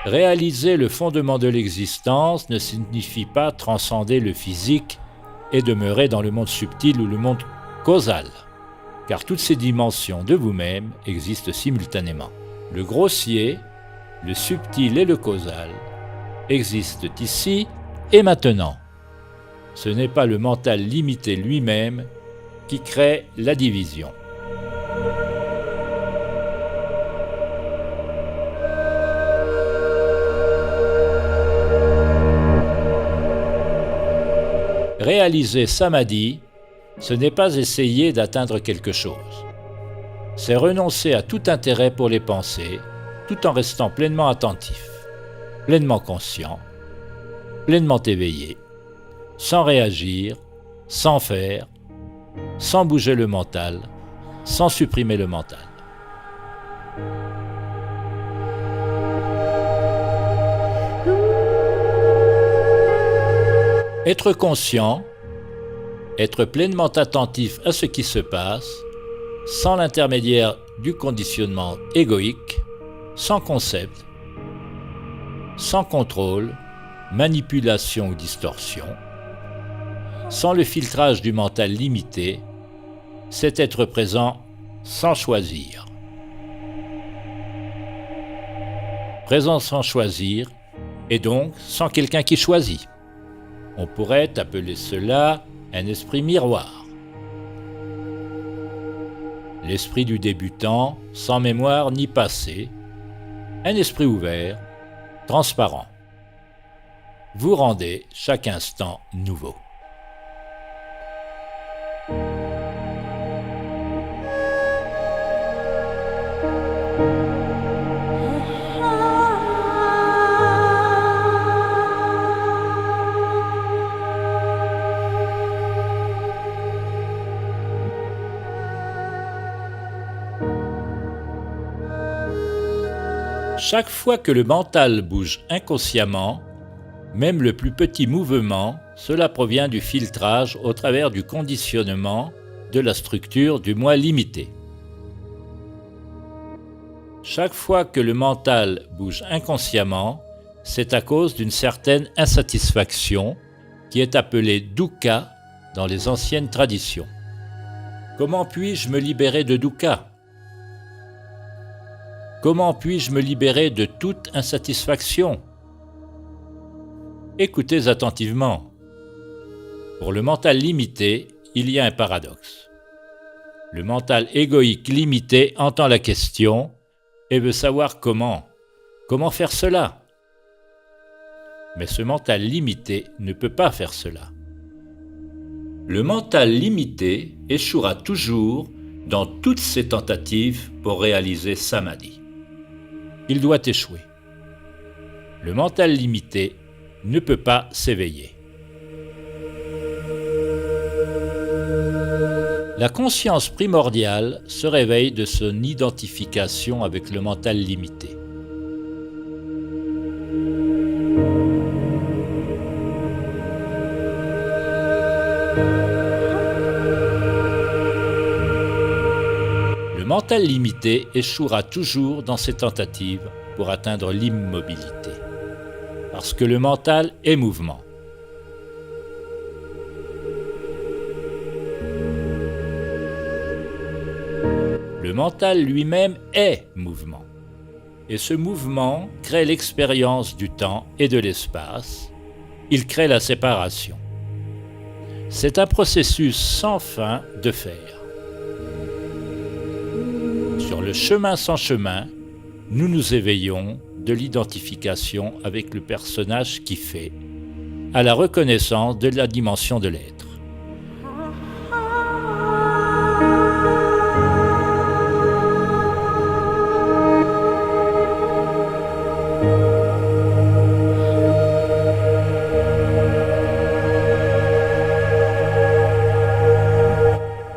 Réaliser le fondement de l'existence ne signifie pas transcender le physique et demeurer dans le monde subtil ou le monde causal, car toutes ces dimensions de vous-même existent simultanément. Le grossier, le subtil et le causal existent ici et maintenant. Ce n'est pas le mental limité lui-même qui crée la division. Réaliser Samadhi, ce n'est pas essayer d'atteindre quelque chose. C'est renoncer à tout intérêt pour les pensées, tout en restant pleinement attentif, pleinement conscient, pleinement éveillé, sans réagir, sans faire, sans bouger le mental, sans supprimer le mental. Être conscient, être pleinement attentif à ce qui se passe, sans l'intermédiaire du conditionnement égoïque, sans concept, sans contrôle, manipulation ou distorsion, sans le filtrage du mental limité, c'est être présent sans choisir. Présent sans choisir, et donc sans quelqu'un qui choisit. On pourrait appeler cela un esprit miroir. L'esprit du débutant, sans mémoire ni passé, un esprit ouvert, transparent. Vous rendez chaque instant nouveau. Chaque fois que le mental bouge inconsciemment, même le plus petit mouvement, cela provient du filtrage au travers du conditionnement de la structure du moi limité. Chaque fois que le mental bouge inconsciemment, c'est à cause d'une certaine insatisfaction qui est appelée dukkha dans les anciennes traditions. Comment puis-je me libérer de dukkha? Comment puis-je me libérer de toute insatisfaction? Écoutez attentivement. Pour le mental limité, il y a un paradoxe. Le mental égoïque limité entend la question et veut savoir comment faire cela. Mais ce mental limité ne peut pas faire cela. Le mental limité échouera toujours dans toutes ses tentatives pour réaliser samadhi. Il doit échouer. Le mental limité ne peut pas s'éveiller. La conscience primordiale se réveille de son identification avec le mental limité. Le mental limité échouera toujours dans ses tentatives pour atteindre l'immobilité, parce que le mental est mouvement. Le mental lui-même est mouvement, et ce mouvement crée l'expérience du temps et de l'espace, il crée la séparation. C'est un processus sans fin de faire. Sur le chemin sans chemin, nous nous éveillons de l'identification avec le personnage qui fait, à la reconnaissance de la dimension de l'être.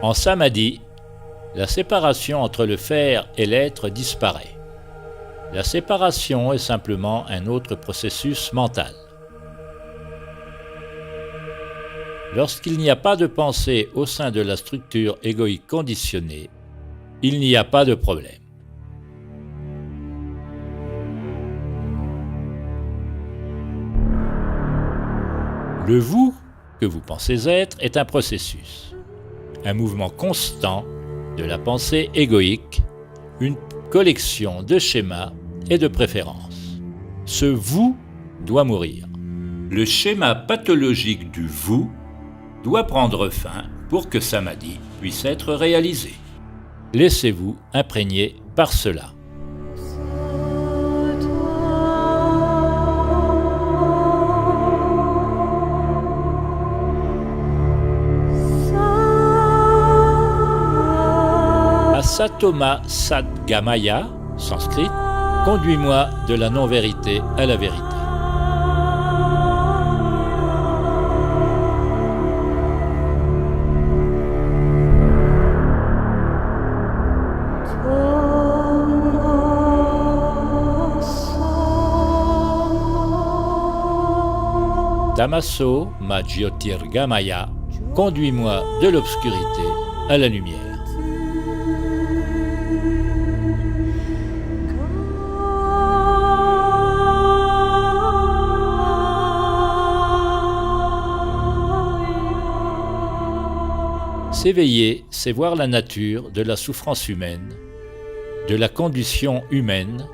En samadhi, la séparation entre le faire et l'être disparaît. La séparation est simplement un autre processus mental. Lorsqu'il n'y a pas de pensée au sein de la structure égoïque conditionnée, il n'y a pas de problème. Le vous que vous pensez être est un processus, un mouvement constant de la pensée égoïque, une collection de schémas et de préférences. Ce vous doit mourir. Le schéma pathologique du vous doit prendre fin pour que samadhi puisse être réalisé. Laissez-vous imprégner par cela. Asatoma Sadgamaya, sanskrit, conduis-moi de la non-vérité à la vérité. Tamaso Majyotirgamaya, conduis-moi de l'obscurité à la lumière. S'éveiller, c'est voir la nature de la souffrance humaine, de la condition humaine,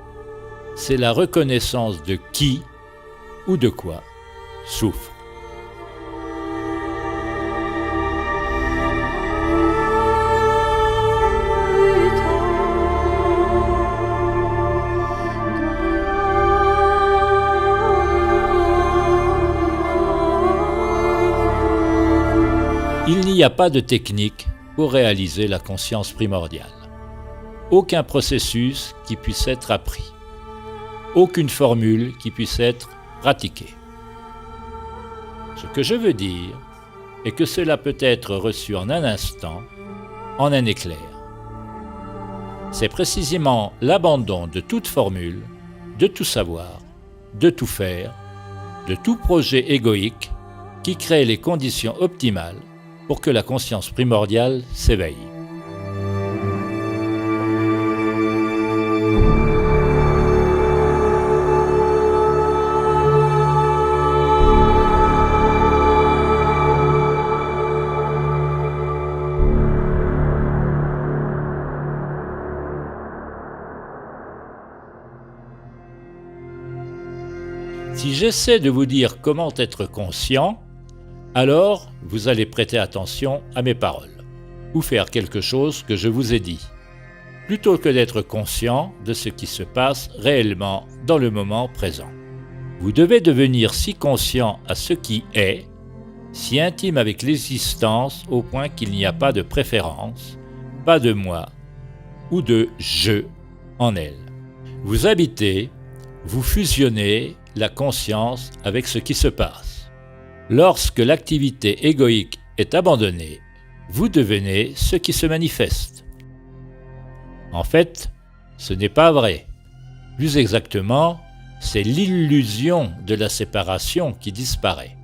c'est la reconnaissance de qui ou de quoi souffre. Il n'y a pas de technique pour réaliser la conscience primordiale. Aucun processus qui puisse être appris. Aucune formule qui puisse être pratiquée. Ce que je veux dire est que cela peut être reçu en un instant, en un éclair. C'est précisément l'abandon de toute formule, de tout savoir, de tout faire, de tout projet égoïque qui crée les conditions optimales pour que la conscience primordiale s'éveille. Si j'essaie de vous dire comment être conscient, alors vous allez prêter attention à mes paroles, ou faire quelque chose que je vous ai dit, plutôt que d'être conscient de ce qui se passe réellement dans le moment présent. Vous devez devenir si conscient à ce qui est, si intime avec l'existence au point qu'il n'y a pas de préférence, pas de moi ou de je en elle. Vous habitez, vous fusionnez la conscience avec ce qui se passe. Lorsque l'activité égoïque est abandonnée, vous devenez ce qui se manifeste. En fait, ce n'est pas vrai. Plus exactement, c'est l'illusion de la séparation qui disparaît.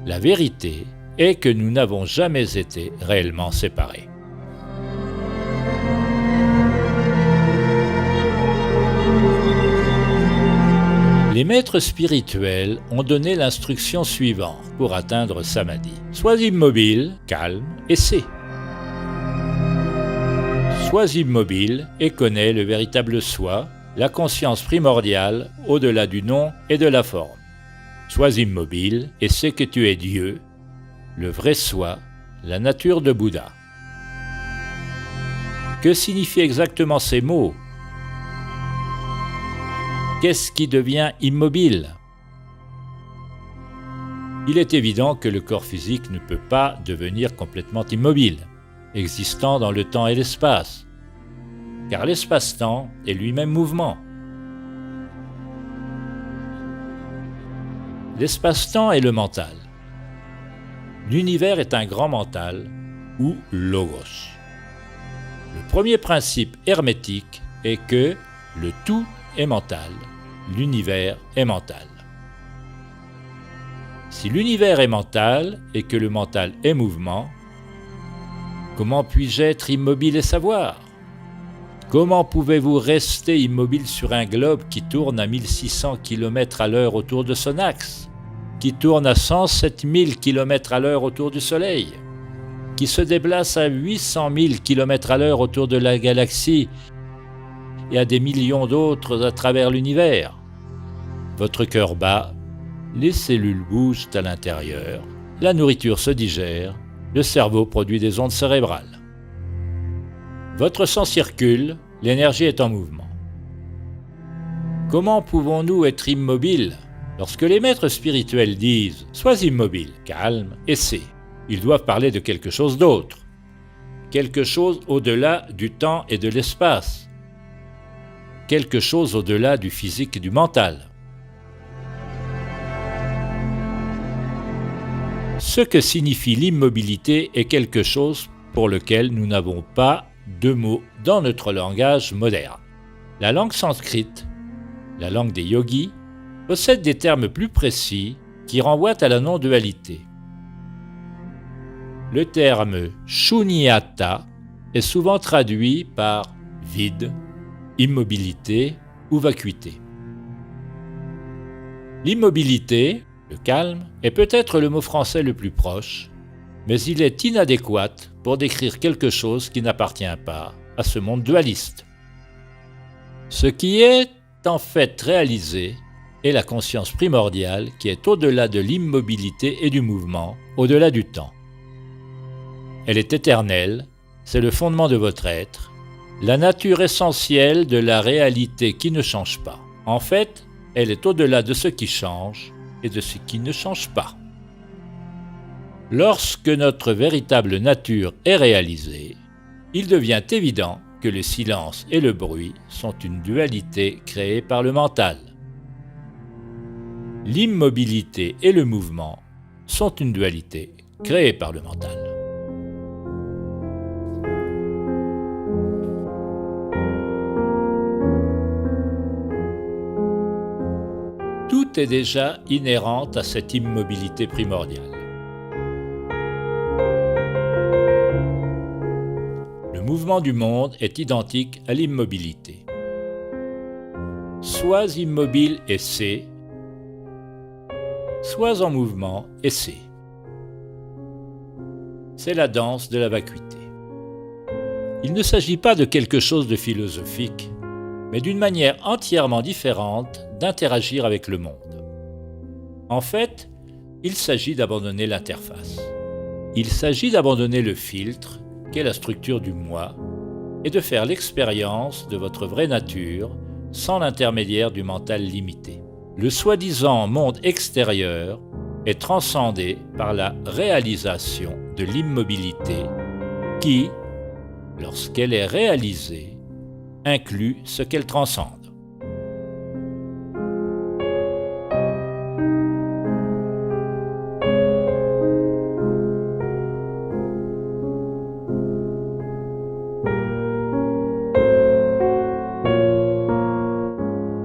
La vérité est que nous n'avons jamais été réellement séparés. Les maîtres spirituels ont donné l'instruction suivante pour atteindre Samadhi. Sois immobile, calme et sais. Sois immobile et connais le véritable soi, la conscience primordiale au-delà du nom et de la forme. Sois immobile et sais que tu es Dieu, le vrai soi, la nature de Bouddha. Que signifient exactement ces mots ? Qu'est-ce qui devient immobile ? Il est évident que le corps physique ne peut pas devenir complètement immobile, existant dans le temps et l'espace, car l'espace-temps est lui-même mouvement. L'espace-temps est le mental. L'univers est un grand mental, ou logos. Le premier principe hermétique est que le tout est mental, l'univers est mental. Si l'univers est mental et que le mental est mouvement, comment puis-je être immobile et savoir ? Comment pouvez-vous rester immobile sur un globe qui tourne à 1600 km à l'heure autour de son axe, qui tourne à 107 000 km à l'heure autour du Soleil, qui se déplace à 800 000 km à l'heure autour de la galaxie et à des millions d'autres à travers l'univers? Votre cœur bat, les cellules bougent à l'intérieur, la nourriture se digère, le cerveau produit des ondes cérébrales. Votre sang circule, l'énergie est en mouvement. Comment pouvons-nous être immobiles ? Lorsque les maîtres spirituels disent « Sois immobile, calme et sais », ils doivent parler de quelque chose d'autre, quelque chose au-delà du temps et de l'espace, quelque chose au-delà du physique et du mental. Ce que signifie l'immobilité est quelque chose pour lequel nous n'avons pas de mots dans notre langage moderne. La langue sanskrite, la langue des yogis, possède des termes plus précis qui renvoient à la non-dualité. Le terme shunyata est souvent traduit par vide, immobilité ou vacuité. L'immobilité, le calme, est peut-être le mot français le plus proche, mais il est inadéquat pour décrire quelque chose qui n'appartient pas à ce monde dualiste. Ce qui est en fait réalisé est la conscience primordiale qui est au-delà de l'immobilité et du mouvement, au-delà du temps. Elle est éternelle, c'est le fondement de votre être, la nature essentielle de la réalité qui ne change pas. En fait, elle est au-delà de ce qui change et de ce qui ne change pas. Lorsque notre véritable nature est réalisée, il devient évident que le silence et le bruit sont une dualité créée par le mental. L'immobilité et le mouvement sont une dualité créée par le mental. Tout est déjà inhérent à cette immobilité primordiale. mouvement du monde est identique à l'immobilité. Sois immobile et sais, sois en mouvement et sais. C'est la danse de la vacuité. Il ne s'agit pas de quelque chose de philosophique, mais d'une manière entièrement différente d'interagir avec le monde. En fait, il s'agit d'abandonner l'interface. Il s'agit d'abandonner le filtre, qu'est la structure du moi, et de faire l'expérience de votre vraie nature sans l'intermédiaire du mental limité. Le soi-disant monde extérieur est transcendé par la réalisation de l'immobilité qui, lorsqu'elle est réalisée, inclut ce qu'elle transcende.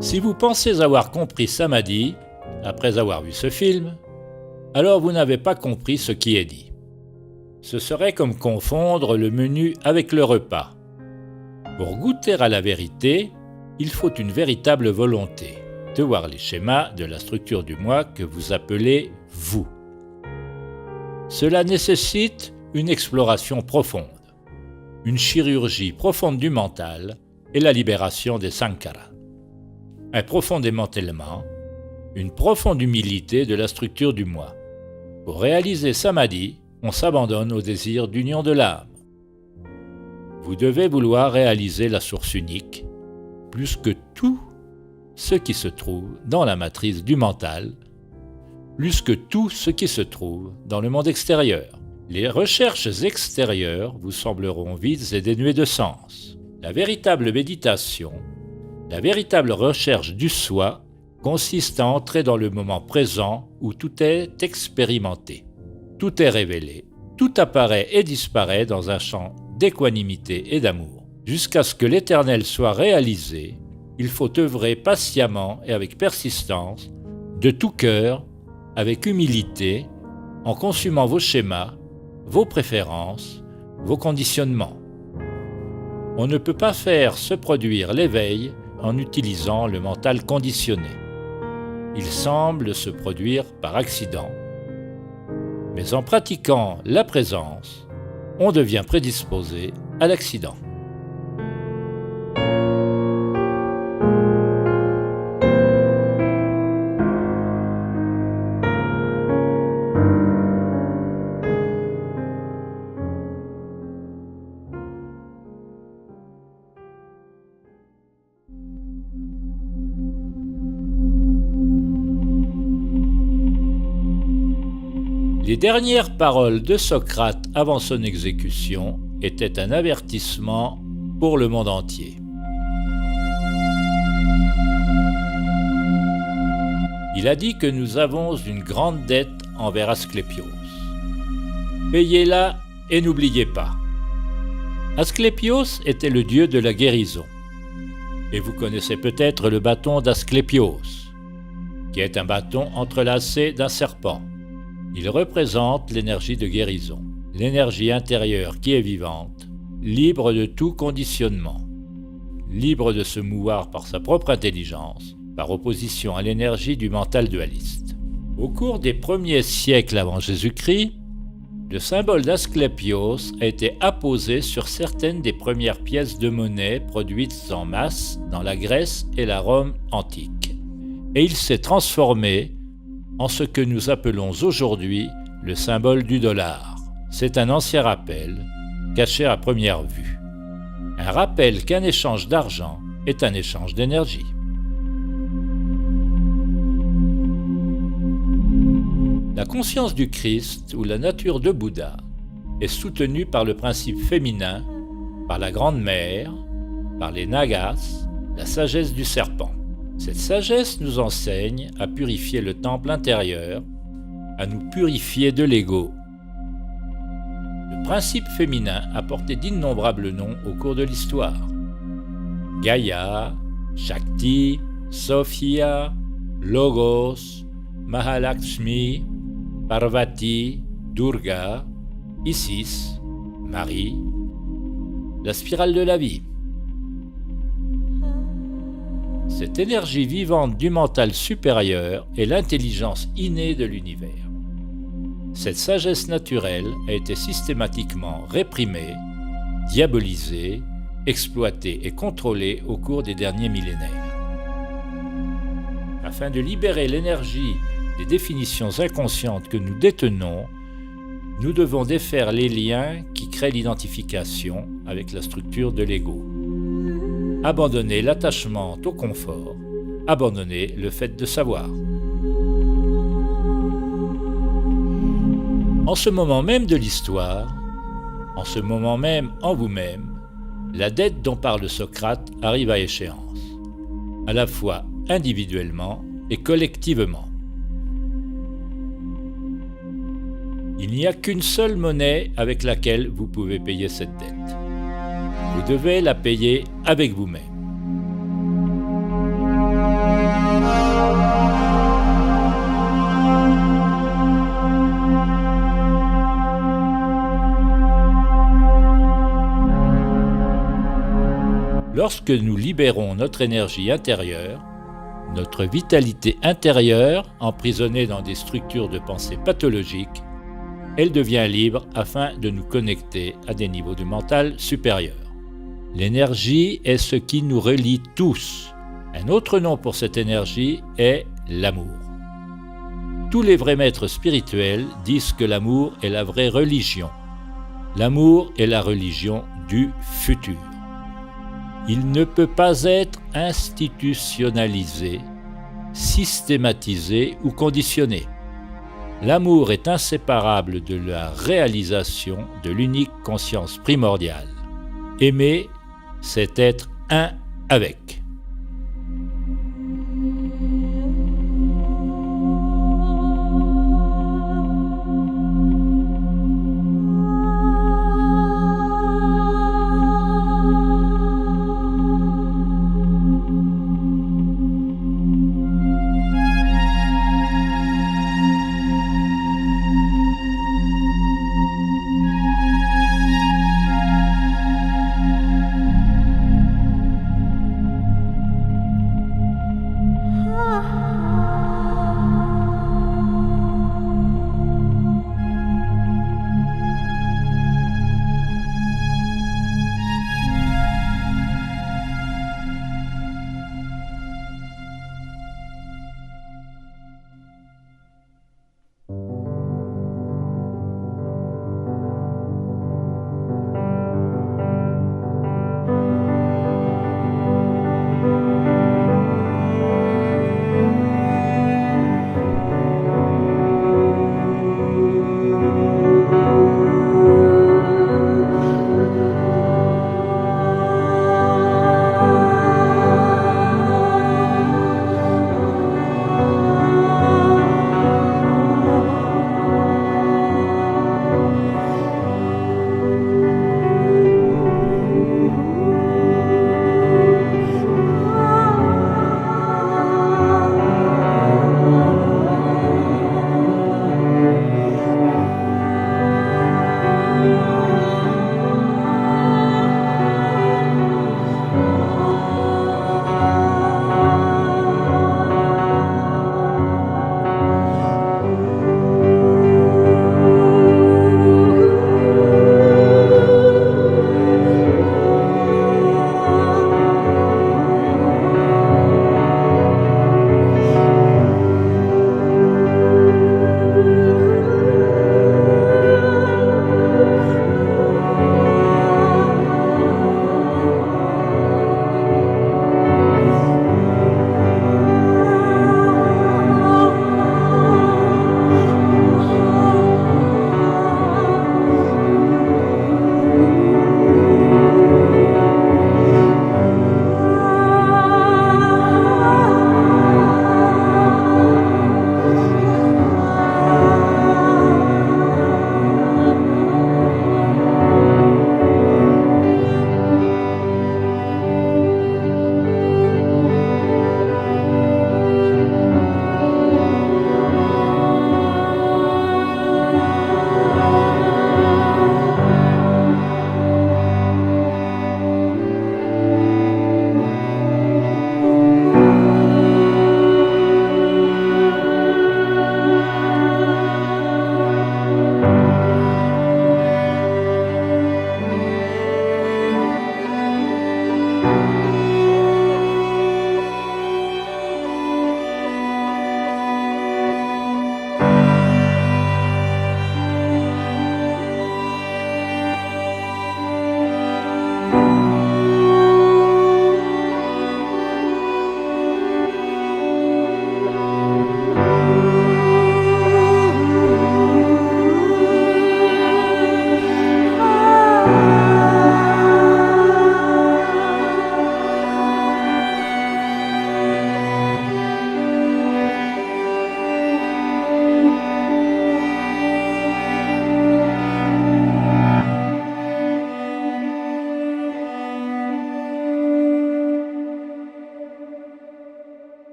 Si vous pensez avoir compris Samadhi, après avoir vu ce film, alors vous n'avez pas compris ce qui est dit. Ce serait comme confondre le menu avec le repas. Pour goûter à la vérité, il faut une véritable volonté de voir les schémas de la structure du moi que vous appelez « vous ». Cela nécessite une exploration profonde, une chirurgie profonde du mental et la libération des sankharas. Un profond démantèlement, une profonde humilité de la structure du moi. Pour réaliser Samadhi, on s'abandonne au désir d'union de l'âme. Vous devez vouloir réaliser la source unique, plus que tout ce qui se trouve dans la matrice du mental, plus que tout ce qui se trouve dans le monde extérieur. Les recherches extérieures vous sembleront vides et dénuées de sens. La véritable méditation, la véritable recherche du soi consiste à entrer dans le moment présent où tout est expérimenté. Tout est révélé, tout apparaît et disparaît dans un champ d'équanimité et d'amour. Jusqu'à ce que l'éternel soit réalisé, il faut œuvrer patiemment et avec persistance, de tout cœur, avec humilité, en consumant vos schémas, vos préférences, vos conditionnements. On ne peut pas faire se produire l'éveil en utilisant le mental conditionné. Il semble se produire par accident, mais en pratiquant la présence, on devient prédisposé à l'accident. Les dernières paroles de Socrate avant son exécution étaient un avertissement pour le monde entier. Il a dit que nous avons une grande dette envers Asclépios. Payez-la et n'oubliez pas. Asclépios était le dieu de la guérison. Et vous connaissez peut-être le bâton d'Asclépios, qui est un bâton entrelacé d'un serpent. Il représente l'énergie de guérison, l'énergie intérieure qui est vivante, libre de tout conditionnement, libre de se mouvoir par sa propre intelligence, par opposition à l'énergie du mental dualiste. Au cours des premiers siècles avant Jésus-Christ, le symbole d'Asclépios a été apposé sur certaines des premières pièces de monnaie produites en masse dans la Grèce et la Rome antique, et il s'est transformé en ce que nous appelons aujourd'hui le symbole du dollar. C'est un ancien rappel, caché à première vue. Un rappel qu'un échange d'argent est un échange d'énergie. La conscience du Christ ou la nature de Bouddha est soutenue par le principe féminin, par la Grande Mère, par les Nagas, la sagesse du serpent. Cette sagesse nous enseigne à purifier le temple intérieur, à nous purifier de l'ego. Le principe féminin a porté d'innombrables noms au cours de l'histoire. Gaïa, Shakti, Sophia, Logos, Mahalakshmi, Parvati, Durga, Isis, Marie. la spirale de la vie. Cette énergie vivante du mental supérieur est l'intelligence innée de l'univers. Cette sagesse naturelle a été systématiquement réprimée, diabolisée, exploitée et contrôlée au cours des derniers millénaires. Afin de libérer l'énergie des définitions inconscientes que nous détenons, nous devons défaire les liens qui créent l'identification avec la structure de l'ego. Abandonner l'attachement au confort, abandonner le fait de savoir. En ce moment même de l'histoire, en ce moment même en vous-même, la dette dont parle Socrate arrive à échéance, à la fois individuellement et collectivement. Il n'y a qu'une seule monnaie avec laquelle vous pouvez payer cette dette. Vous devez la payer avec vous-même. Lorsque nous libérons notre énergie intérieure, notre vitalité intérieure, emprisonnée dans des structures de pensée pathologiques, elle devient libre afin de nous connecter à des niveaux de mental supérieurs. L'énergie est ce qui nous relie tous. Un autre nom pour cette énergie est l'amour. Tous les vrais maîtres spirituels disent que l'amour est la vraie religion. L'amour est la religion du futur. Il ne peut pas être institutionnalisé, systématisé ou conditionné. L'amour est inséparable de la réalisation de l'unique conscience primordiale. Aimer, c'est être un avec.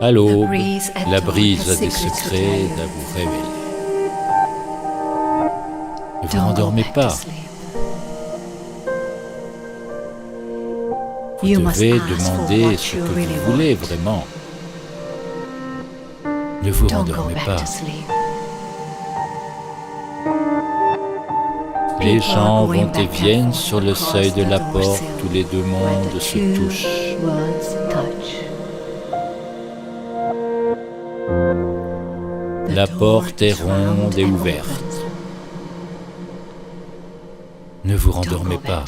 À l'aube, la brise a des secrets à vous révéler. Ne vous rendormez pas. Vous devez demander ce que vous voulez vraiment. Ne vous rendormez pas. Les gens vont et viennent sur le seuil de la porte où les deux mondes se touchent. La porte est ronde et ouverte. Ne vous rendormez pas.